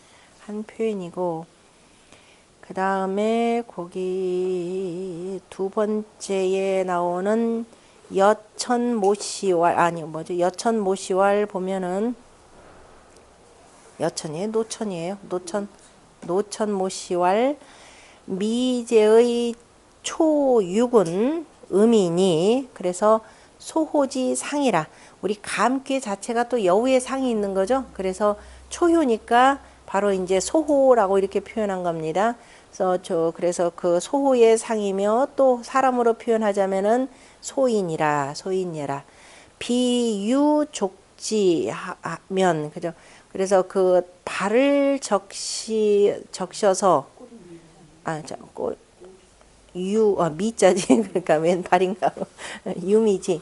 한 표현이고 그 다음에 거기 두 번째에 나오는 여천모시왈 아니 뭐죠 여천모시왈 보면은 여천이에요 노천이에요 노천모시왈 미제의 초육은 음이니 그래서 소호지 상이라 우리 감귀 자체가 또 여우의 상이 있는 거죠. 그래서 초효니까 바로 이제 소호라고 이렇게 표현한 겁니다. 그래서 그 소호의 상이며 또 사람으로 표현하자면은 소인이라 비유족지하면 그죠. 그래서 그 발을 적셔서 미자지 그러니까 웬 발인가 유미지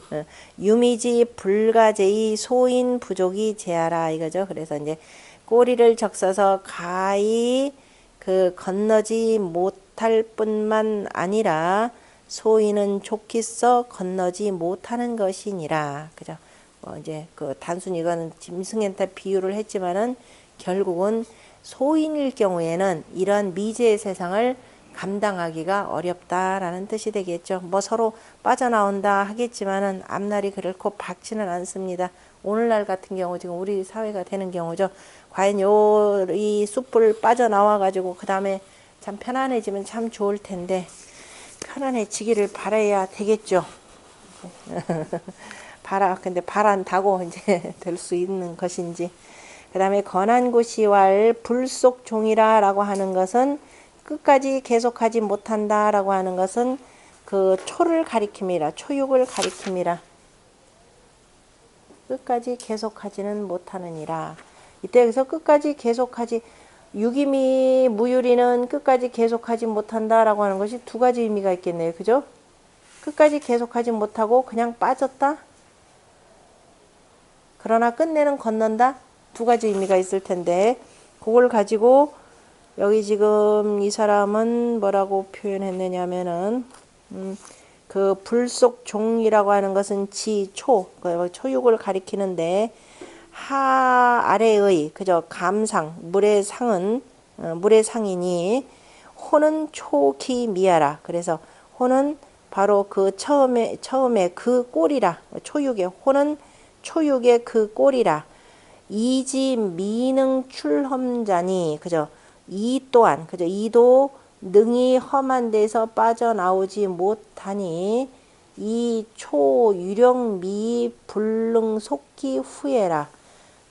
유미지 불가제의 소인 부족이 제하라 이거죠. 그래서 이제 꼬리를 적셔서 가히 그 건너지 못할 뿐만 아니라 소인은 좋기서 건너지 못하는 것이니라 그죠. 이제 그 단순히 이거는 짐승한테 비유를 했지만은 결국은 소인일 경우에는 이러한 미제의 세상을 감당하기가 어렵다라는 뜻이 되겠죠. 뭐 서로 빠져나온다 하겠지만은 앞날이 그렇고 밝지는 않습니다. 오늘날 같은 경우 지금 우리 사회가 되는 경우죠. 과연 이 숲을 빠져나와 가지고 그 다음에 참 편안해지면 참 좋을 텐데 편안해지기를 바라야 되겠죠. 근데 바란다고 이제 될 수 있는 것인지. 그 다음에 건한고시왈 불속 종이라라고 하는 것은 끝까지 계속하지 못한다라고 하는 것은 그 초를 가리킴이라 초육을 가리킴이라 끝까지 계속하지는 못하느니라. 이때 여기서 끝까지 계속하지 유기미 무유리는 끝까지 계속하지 못한다라고 하는 것이 두 가지 의미가 있겠네요. 그죠? 끝까지 계속하지 못하고 그냥 빠졌다. 그러나 끝내는 건넌다. 두 가지 의미가 있을 텐데 그걸 가지고 여기 지금 이 사람은 뭐라고 표현했느냐면은 그 불속 종이라고 하는 것은 지초 초육을 가리키는데 하 아래의 그저 감상 물의 상은 물의 상이니 호는 초기 미하라. 그래서 호는 바로 그 처음에 그 꼴이라. 초육의 호는 초육의 그 꼴이라. 이지 미능 출험자니 그죠. 이 또한 그죠. 이도 능히 험한 데서 빠져나오지 못하니 이 초유령 미 불능 속기 후에라.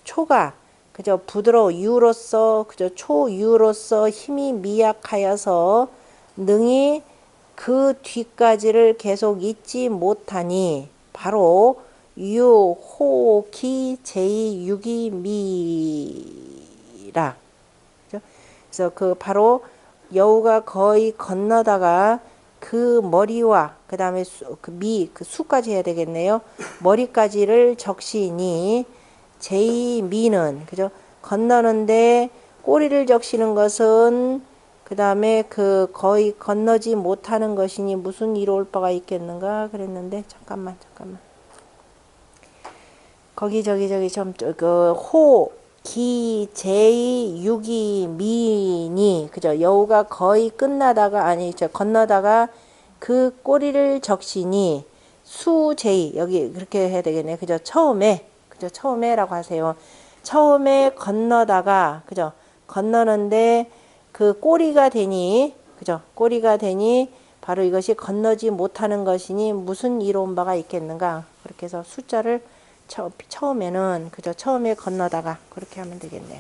초가 그저 부드러워 유로서 그저 초유로서 힘이 미약하여서 능히 그 뒤까지를 계속 잊지 못하니 바로 유, 호, 기, 제이, 유기, 미라. 그래서 그 바로 여우가 거의 건너다가 그 머리와 그 다음에 그 수까지 해야 되겠네요. 머리까지를 적시니 제이 미는 그죠. 건너는데 꼬리를 적시는 것은 그 다음에 그 거의 건너지 못하는 것이니 무슨 이로울 바가 있겠는가 그랬는데 잠깐만 거기 좀 그 호, 기, 제이, 유기, 미니 그죠. 여우가 거의 끝나다가 건너다가 그 꼬리를 적시니 수, 제이 여기 그렇게 해야 되겠네. 그죠. 처음에라고 하세요. 처음에 건너다가 그죠. 건너는데 그 꼬리가 되니 그죠. 꼬리가 되니 바로 이것이 건너지 못하는 것이니 무슨 이로운 바가 있겠는가. 그렇게 해서 숫자를 처음에는 그죠. 처음에 건너다가 그렇게 하면 되겠네요.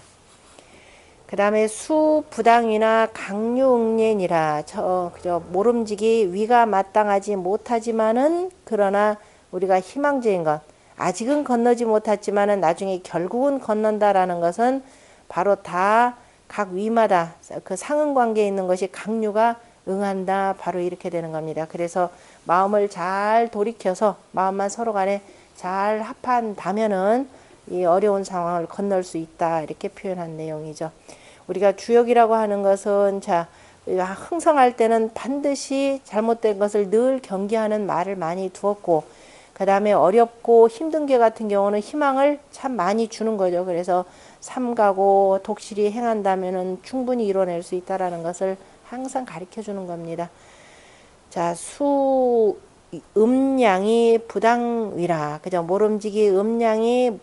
그 다음에 수부당이나 강유응례니라 그죠. 모름지기 위가 마땅하지 못하지만은 그러나 우리가 희망적인 것 아직은 건너지 못했지만은 나중에 결국은 건넌다라는 것은 바로 다 각 위마다 그 상응 관계에 있는 것이 강류가 응한다. 바로 이렇게 되는 겁니다. 그래서 마음을 잘 돌이켜서 마음만 서로 간에 잘 합한다면은 이 어려운 상황을 건널 수 있다. 이렇게 표현한 내용이죠. 우리가 주역이라고 하는 것은 자, 흥성할 때는 반드시 잘못된 것을 늘 경계하는 말을 많이 두었고, 그 다음에 어렵고 힘든 게 같은 경우는 희망을 참 많이 주는 거죠. 그래서 삼가고 독실히 행한다면은 충분히 이뤄낼 수 있다라는 것을 항상 가르쳐 주는 겁니다. 자, 음양이 부당위라. 그죠? 모름지기 음양이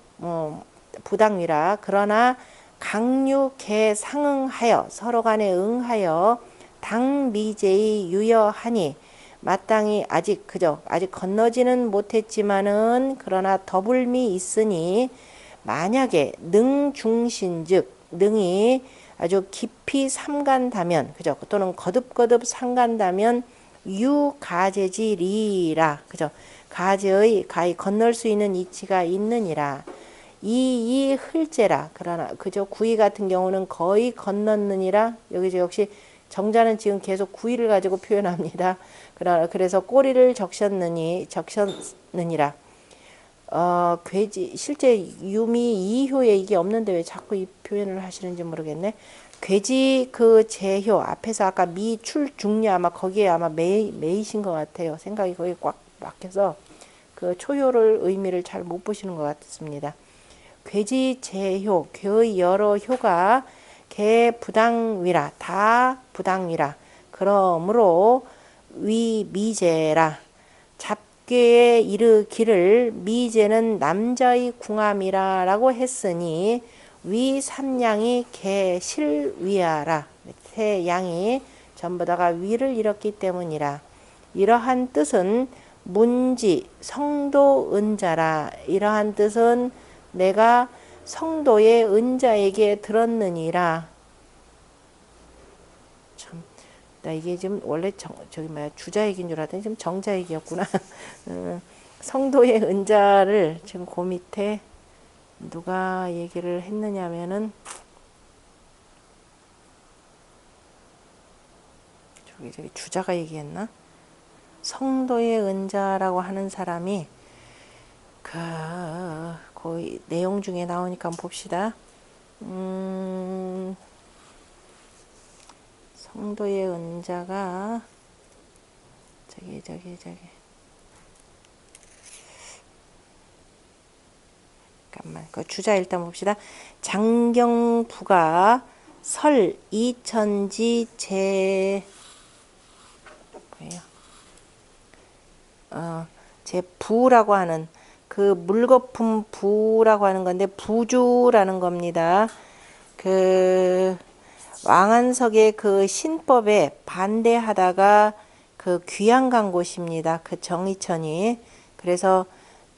부당위라. 그러나 강유개 상응하여 서로 간에 응하여 당미제의 유여하니 마땅히 아직 그죠? 아직 건너지는 못했지만은 그러나 더불미 있으니 만약에 능중신즉 능이 아주 깊이 삼간다면 그죠? 또는 거듭거듭 삼간다면 유가제지리라 그죠? 가제의 가히 건널 수 있는 이치가 있느니라. 이 흘제라. 그러나 그죠? 구이 같은 경우는 거의 건넜느니라. 여기서 역시 정자는 지금 계속 구이를 가지고 표현합니다. 그래서 꼬리를 적셨느니라. 괴지 실제 유미 이효에 이게 없는데 왜 자꾸 이 표현을 하시는지 모르겠네. 괴지 그 제효 앞에서 아까 미출중려 아마 거기에 아마 매이신 것 같아요. 생각이 거기 꽉 막혀서 그 초효를 의미를 잘 못 보시는 것 같습니다. 괴지 제효 괴의 여러 효가 개 부당위라 다 부당위라. 그러므로 위 미제라. 잡괴에 이르기를 미제는 남자의 궁함이라 라고 했으니 위 삼양이 개 실위하라. 세 양이 전부 다가 위를 잃었기 때문이라. 이러한 뜻은 문지 성도 은자라. 이러한 뜻은 내가 성도의 은자에게 들었느니라. 참, 나 이게 지금 원래 주자 얘기인 줄 알았더니 지금 정자 얘기였구나. 성도의 은자를 지금 그 밑에 누가 얘기를 했느냐면은 저기 주자가 얘기했나? 성도의 은자라고 하는 사람이 그 내용 중에 나오니까 한번 봅시다. 성도의 은자가 저기 잠깐만 그 주자 일단 봅시다. 장경부가 설 이천지 제 부라고 하는 그 물거품 부라고 하는 건데 부주라는 겁니다. 그 왕한석의 그 신법에 반대하다가 그 귀양 간 곳입니다. 그 정이천이. 그래서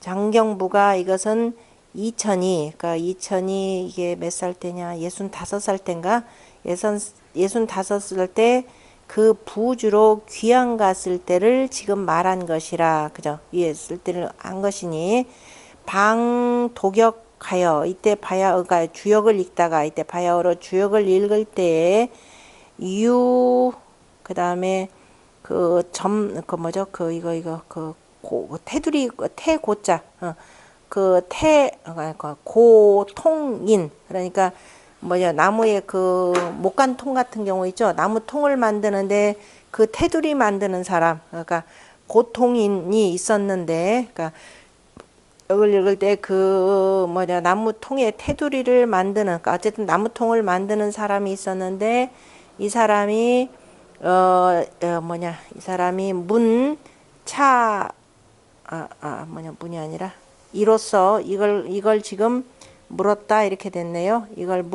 장경부가 이것은 그러니까 이천이 이게 몇 살 때냐? 65살 때인가? 65살 때 그 부주로 귀양 갔을 때를 지금 말한 것이라. 그죠? 위에 쓸 때를 한 것이니 방도격하여 이때 바야어가 주역을 읽다가 이때 바야어로 주역을 읽을 때에 그다음에 그 뭐죠? 테두리 태고자 고통인 그러니까 나무의 그 목간통 같은 경우 있죠. 나무 통을 만드는데 그 테두리 만드는 사람 그러니까 고통인이 있었는데 그러니까 이걸 읽을 때 그 나무 통의 테두리를 만드는 그러니까 어쨌든 나무 통을 만드는 사람이 있었는데 이 사람이 이 사람이 문이 아니라 이로써 이걸 지금 물었다 이렇게 됐네요. 이걸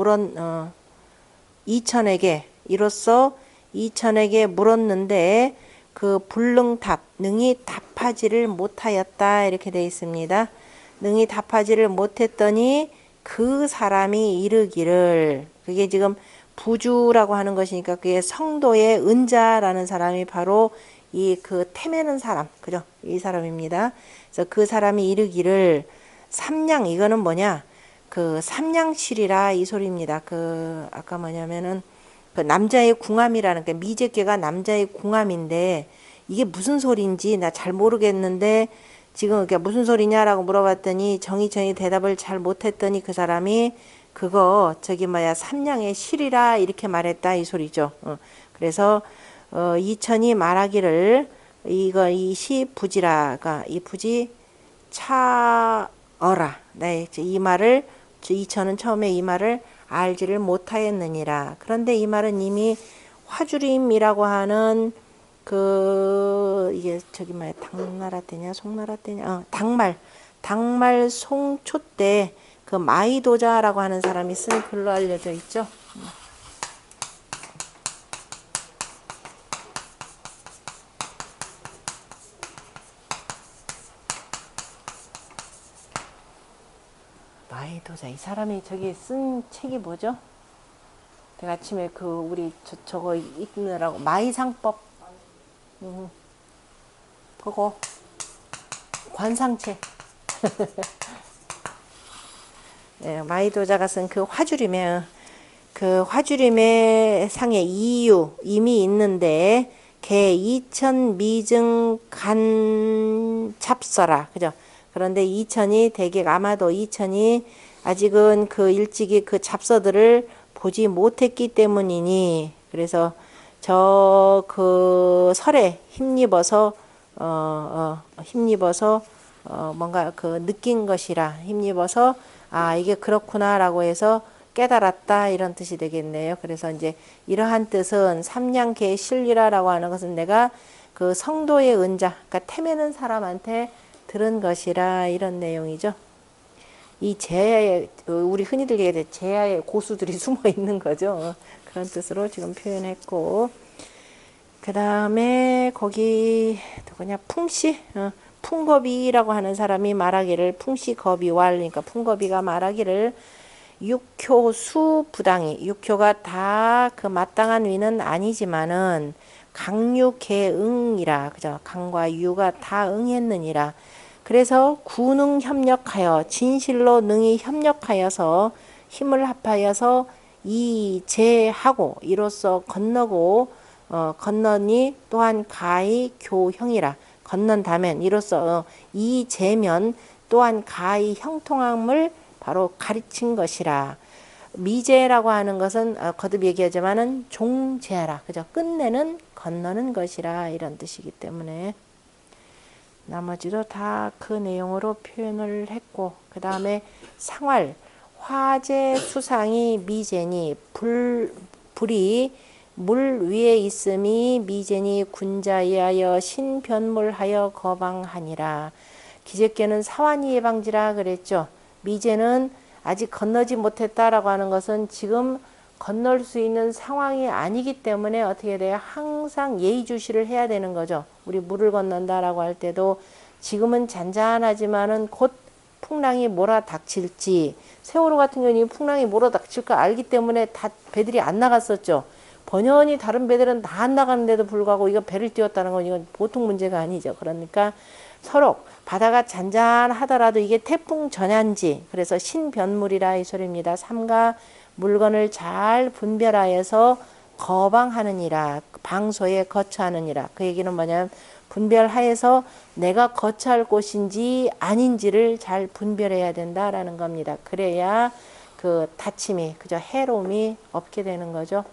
이로써 이천에게 물었는데 그 불능답 능히 답하지를 못하였다 이렇게 되어 있습니다. 능히 답하지를 못했더니 그 사람이 이르기를 그게 지금 부주라고 하는 것이니까 그게 성도의 은자라는 사람이 바로 이 그 태매는 사람 그죠? 이 사람입니다. 그래서 그 사람이 이르기를 삼양 이거는 뭐냐? 그 삼양실이라 이 소리입니다. 그 아까 뭐냐면은 그 남자의 궁함이라는 게 미제께가 남자의 궁함인데 이게 무슨 소린지 나 잘 모르겠는데 지금 그게 무슨 소리냐라고 물어봤더니 정의정이 대답을 잘 못했더니 그 사람이 그거 저기 뭐야 삼량의 실이라 이렇게 말했다 이 소리죠. 그래서 이천이 말하기를 이거 이시 부지라가 이 부지 차어라. 네, 이 말을 이천은 처음에 이 말을 알지를 못하였느니라. 그런데 이 말은 이미 화주림이라고 하는 그 이게 저기 뭐야 당나라 때냐 송나라 때냐 당말 송초 때 그 마이도자라고 하는 사람이 쓴 글로 알려져 있죠. 마이도자 이 사람이 저기 쓴 책이 뭐죠? 내가 아침에 그 우리 저거 읽느라고 마이상법 그거 관상책 네, 마이도자가 쓴 그 화주림에 그 화주림의 상의 이유 이미 있는데 개 이천 미증 간 잡서라 그죠? 그런데 이천이 대개 아마도 이천이 아직은 그 일찍이 그 잡서들을 보지 못했기 때문이니 그래서 저 그 설에 힘입어서 뭔가 그 느낀 것이라 힘입어서 아 이게 그렇구나라고 해서 깨달았다 이런 뜻이 되겠네요. 그래서 이제 이러한 뜻은 삼량계 실리라라고 하는 것은 내가 그 성도의 은자 그러니까 태매는 사람한테 들은 것이라 이런 내용이죠. 이 제야에 우리 흔히들 얘기할 때 제야의 고수들이 숨어 있는 거죠. 그런 뜻으로 지금 표현했고 그 다음에 거기 누구냐 풍시 풍거비라고 하는 사람이 말하기를 풍시거비왈 그러니까 풍거비가 말하기를 육효수 부당이 육효가 다 그 마땅한 위는 아니지만은 강유개응이라 그죠 강과 유가 다 응했느니라 그래서 구능 협력하여 진실로 능히 협력하여서 힘을 합하여서 이제하고 이로써 건너고 건너니 또한 가히 교형이라 건넌다면 이로써 이제면 또한 가히 형통함을 바로 가르친 것이라. 미제라고 하는 것은 거듭 얘기하지만은 종제라 그죠? 끝내는 건너는 것이라 이런 뜻이기 때문에 나머지도 다 그 내용으로 표현을 했고 그 다음에 상활 화재 수상이 미제니 불이 물 위에 있음이 미제니 군자이하여 신변물하여 거방하니라. 기재께는 사환이 예방지라 그랬죠. 미제는 아직 건너지 못했다라고 하는 것은 지금 건널 수 있는 상황이 아니기 때문에 어떻게 돼요? 항상 예의주시를 해야 되는 거죠. 우리 물을 건넌다라고 할 때도 지금은 잔잔하지만은 곧 풍랑이 몰아닥칠지 세월호 같은 경우는 풍랑이 몰아닥칠 거 알기 때문에 다 배들이 안 나갔었죠. 번연히 다른 배들은 다 안 나가는데도 불구하고 이거 배를 띄웠다는 건 이건 보통 문제가 아니죠. 그러니까 서로 바다가 잔잔하더라도 이게 태풍 전야인지 그래서 신변물이라 이 소리입니다. 삼가 물건을 잘 분별하여서 거방하느니라 방소에 거처하느니라 그 얘기는 뭐냐면 분별하여서 내가 거처할 곳인지 아닌지를 잘 분별해야 된다라는 겁니다. 그래야 그 다침이 그저 해로움이 없게 되는 거죠.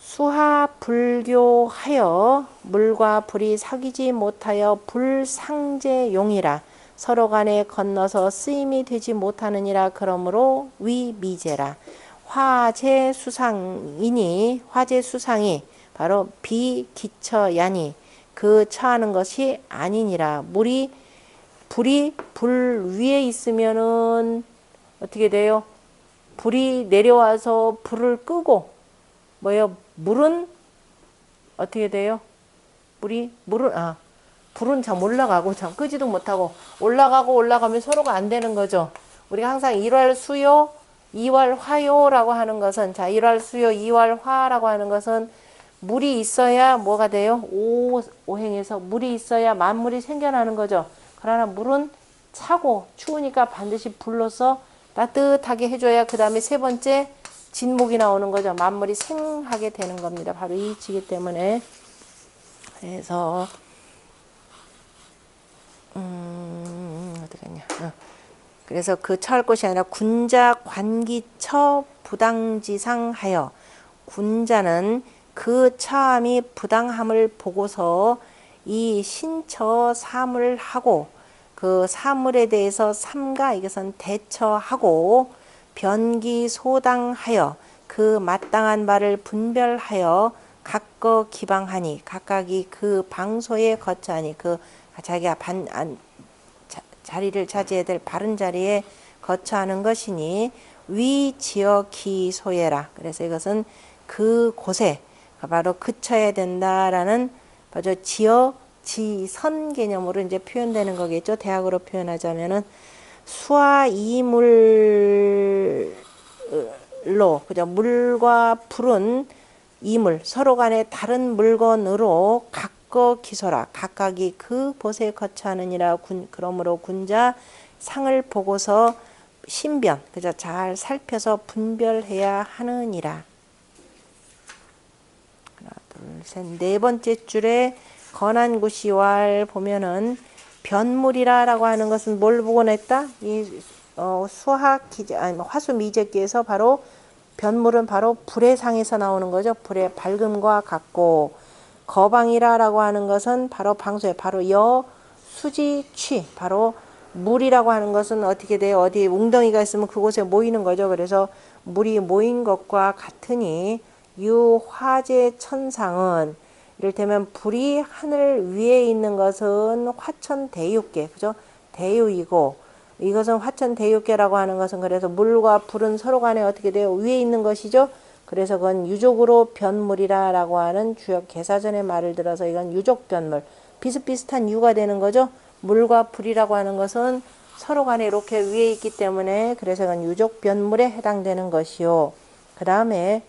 수하 불교하여 물과 불이 사귀지 못하여 불상제용이라 서로 간에 건너서 쓰임이 되지 못하느니라 그러므로 위미제라. 화재수상이니 화재수상이 바로 비기처야니 그 처하는 것이 아니니라. 불이 불 위에 있으면은 어떻게 돼요? 불이 내려와서 불을 끄고 뭐예요? 물은 어떻게 돼요? 불은 참 올라가고 참 끄지도 못하고 올라가면 서로가 안 되는 거죠. 우리가 항상 일활수요, 이활화요라고 하는 것은 자 일활수요, 이활화라고 하는 것은 물이 있어야 뭐가 돼요? 오행에서 물이 있어야 만물이 생겨나는 거죠. 그러나 물은 차고 추우니까 반드시 불로서 따뜻하게 해줘야 그 다음에 세 번째 진목이 나오는 거죠. 만물이 생하게 되는 겁니다. 바로 이 지기 때문에. 그래서 어디 갔냐? 그래서 그 처할 것이 아니라 군자 관기처 부당지상하여, 군자는 그 처함이 부당함을 보고서 이 신처 사물을 하고, 그 사물에 대해서 삼가, 이것은 대처하고, 변기소당하여 그 마땅한 바를 분별하여 각거 기방하니, 각각이 그 방소에 거처하니, 그 자기가 자리를 차지해야 될 바른 자리에 거처하는 것이니, 위지어 기소해라. 그래서 이것은 그 곳에 바로 그쳐야 된다라는, 바로 지어 지선 개념으로 이제 표현되는 거겠죠. 대학으로 표현하자면은 수와 이물로, 그죠? 물과 불은 이물, 서로 간에 다른 물건으로 각거 기소라. 각각이 그 곳에 거처하느니라. 그러므로 군자 상을 보고서 신변, 그죠? 잘 살펴서 분별해야 하느니라. 하나, 둘, 셋. 네 번째 줄에 건한구시왈 보면은 변물이라라고 하는 것은 뭘 보고 냈다? 이 수학 기제, 아니 화수 미제기에서 바로 변물은 바로 불의 상에서 나오는 거죠. 불의 밝음과 같고, 거방이라라고 하는 것은 바로 방소에, 바로 여 수지 취, 바로 물이라고 하는 것은 어떻게 돼요? 어디 웅덩이가 있으면 그곳에 모이는 거죠. 그래서 물이 모인 것과 같으니, 유화재 천상은 이를테면 불이 하늘 위에 있는 것은 화천대유계, 그죠? 대유이고, 이것은 화천대유계라고 하는 것은, 그래서 물과 불은 서로 간에 어떻게 돼요? 위에 있는 것이죠. 그래서 그건 유족으로 변물이라고 하는 주역 개사전의 말을 들어서 이건 유족 변물, 비슷비슷한 유가 되는 거죠. 물과 불이라고 하는 것은 서로 간에 이렇게 위에 있기 때문에, 그래서 이건 유족 변물에 해당되는 것이요. 그 다음에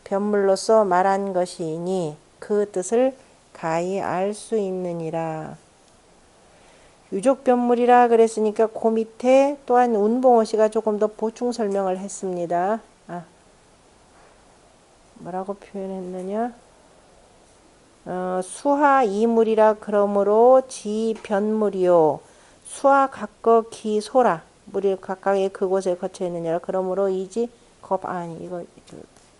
변물로서 말한 것이니 그 뜻을 가히 알 수 있느니라. 유족변물이라 그랬으니까 그 밑에 또한 운봉호 씨가 조금 더 보충 설명을 했습니다. 뭐라고 표현했느냐? 수하 이물이라 그러므로 지변물이요. 수하 각거 기소라. 물이 각각의 그곳에 거쳐 있느니라. 그러므로 이지 이거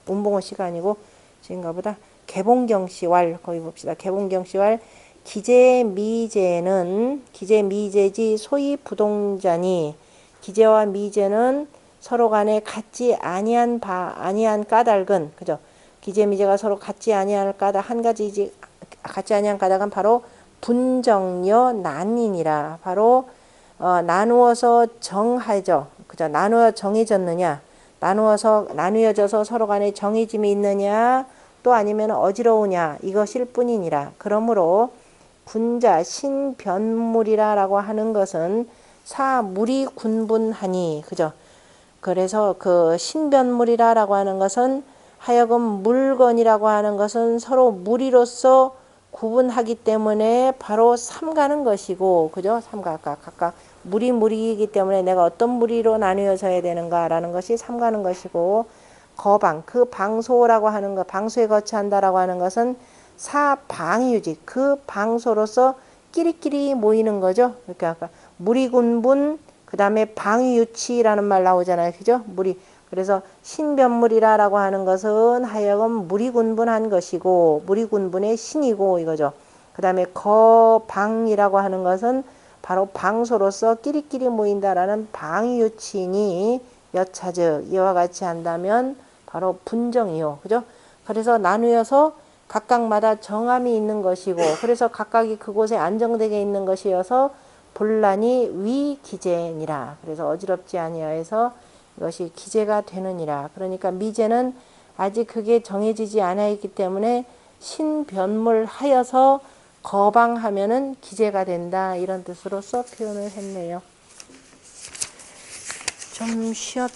운봉호 씨가 아니고 지금가 보다 개봉경 씨왈, 거기 봅시다. 개봉경 씨왈 기재미재는 기재미재지 소위 부동자니, 기재와 미재는 서로 간에 같지 아니한 까닭은, 그죠? 기재미재가 서로 같지 아니한 까닭, 한 가지지 같지 아니한 까닭은 바로 분정여 난이니라. 바로 나누어서 정하죠. 그죠? 나누어 정해졌느냐, 나누어져서 서로 간에 정해짐이 있느냐, 또 아니면 어지러우냐, 이것일 뿐이니라. 그러므로 군자 신변물이라라고 하는 것은 사물이 군분하니, 그죠? 그래서 그 신변물이라라고 하는 것은 하여금 물건이라고 하는 것은 서로 무리로서 구분하기 때문에 바로 삼가는 것이고, 그죠? 각각 무리이기 때문에 내가 어떤 무리로 나누어져야 되는가라는 것이 삼가는 것이고, 거방, 그 방소라고 하는 것, 방소에 거처한다라고 하는 것은 사방유지, 그 방소로서 끼리끼리 모이는 거죠. 이렇게 아까 무리군분, 그 다음에 방유치라는 말 나오잖아요. 그죠? 그래서 신변물이라고 하는 것은 하여금 무리군분한 것이고, 무리군분의 신이고, 이거죠. 그 다음에 거방이라고 하는 것은 바로 방소로서 끼리끼리 모인다라는 방유치니, 여차즉 이와 같이 한다면 바로 분정이요. 그죠? 그래서 나누어서 각각마다 정함이 있는 것이고, 그래서 각각이 그곳에 안정되게 있는 것이어서 본란이 위기재니라. 그래서 어지럽지 아니하여서 이것이 기재가 되느니라. 그러니까 미재는 아직 그게 정해지지 않아 있기 때문에 신변물하여서 거방하면은 기재가 된다, 이런 뜻으로써 표현을 했네요. 좀 쉬었다.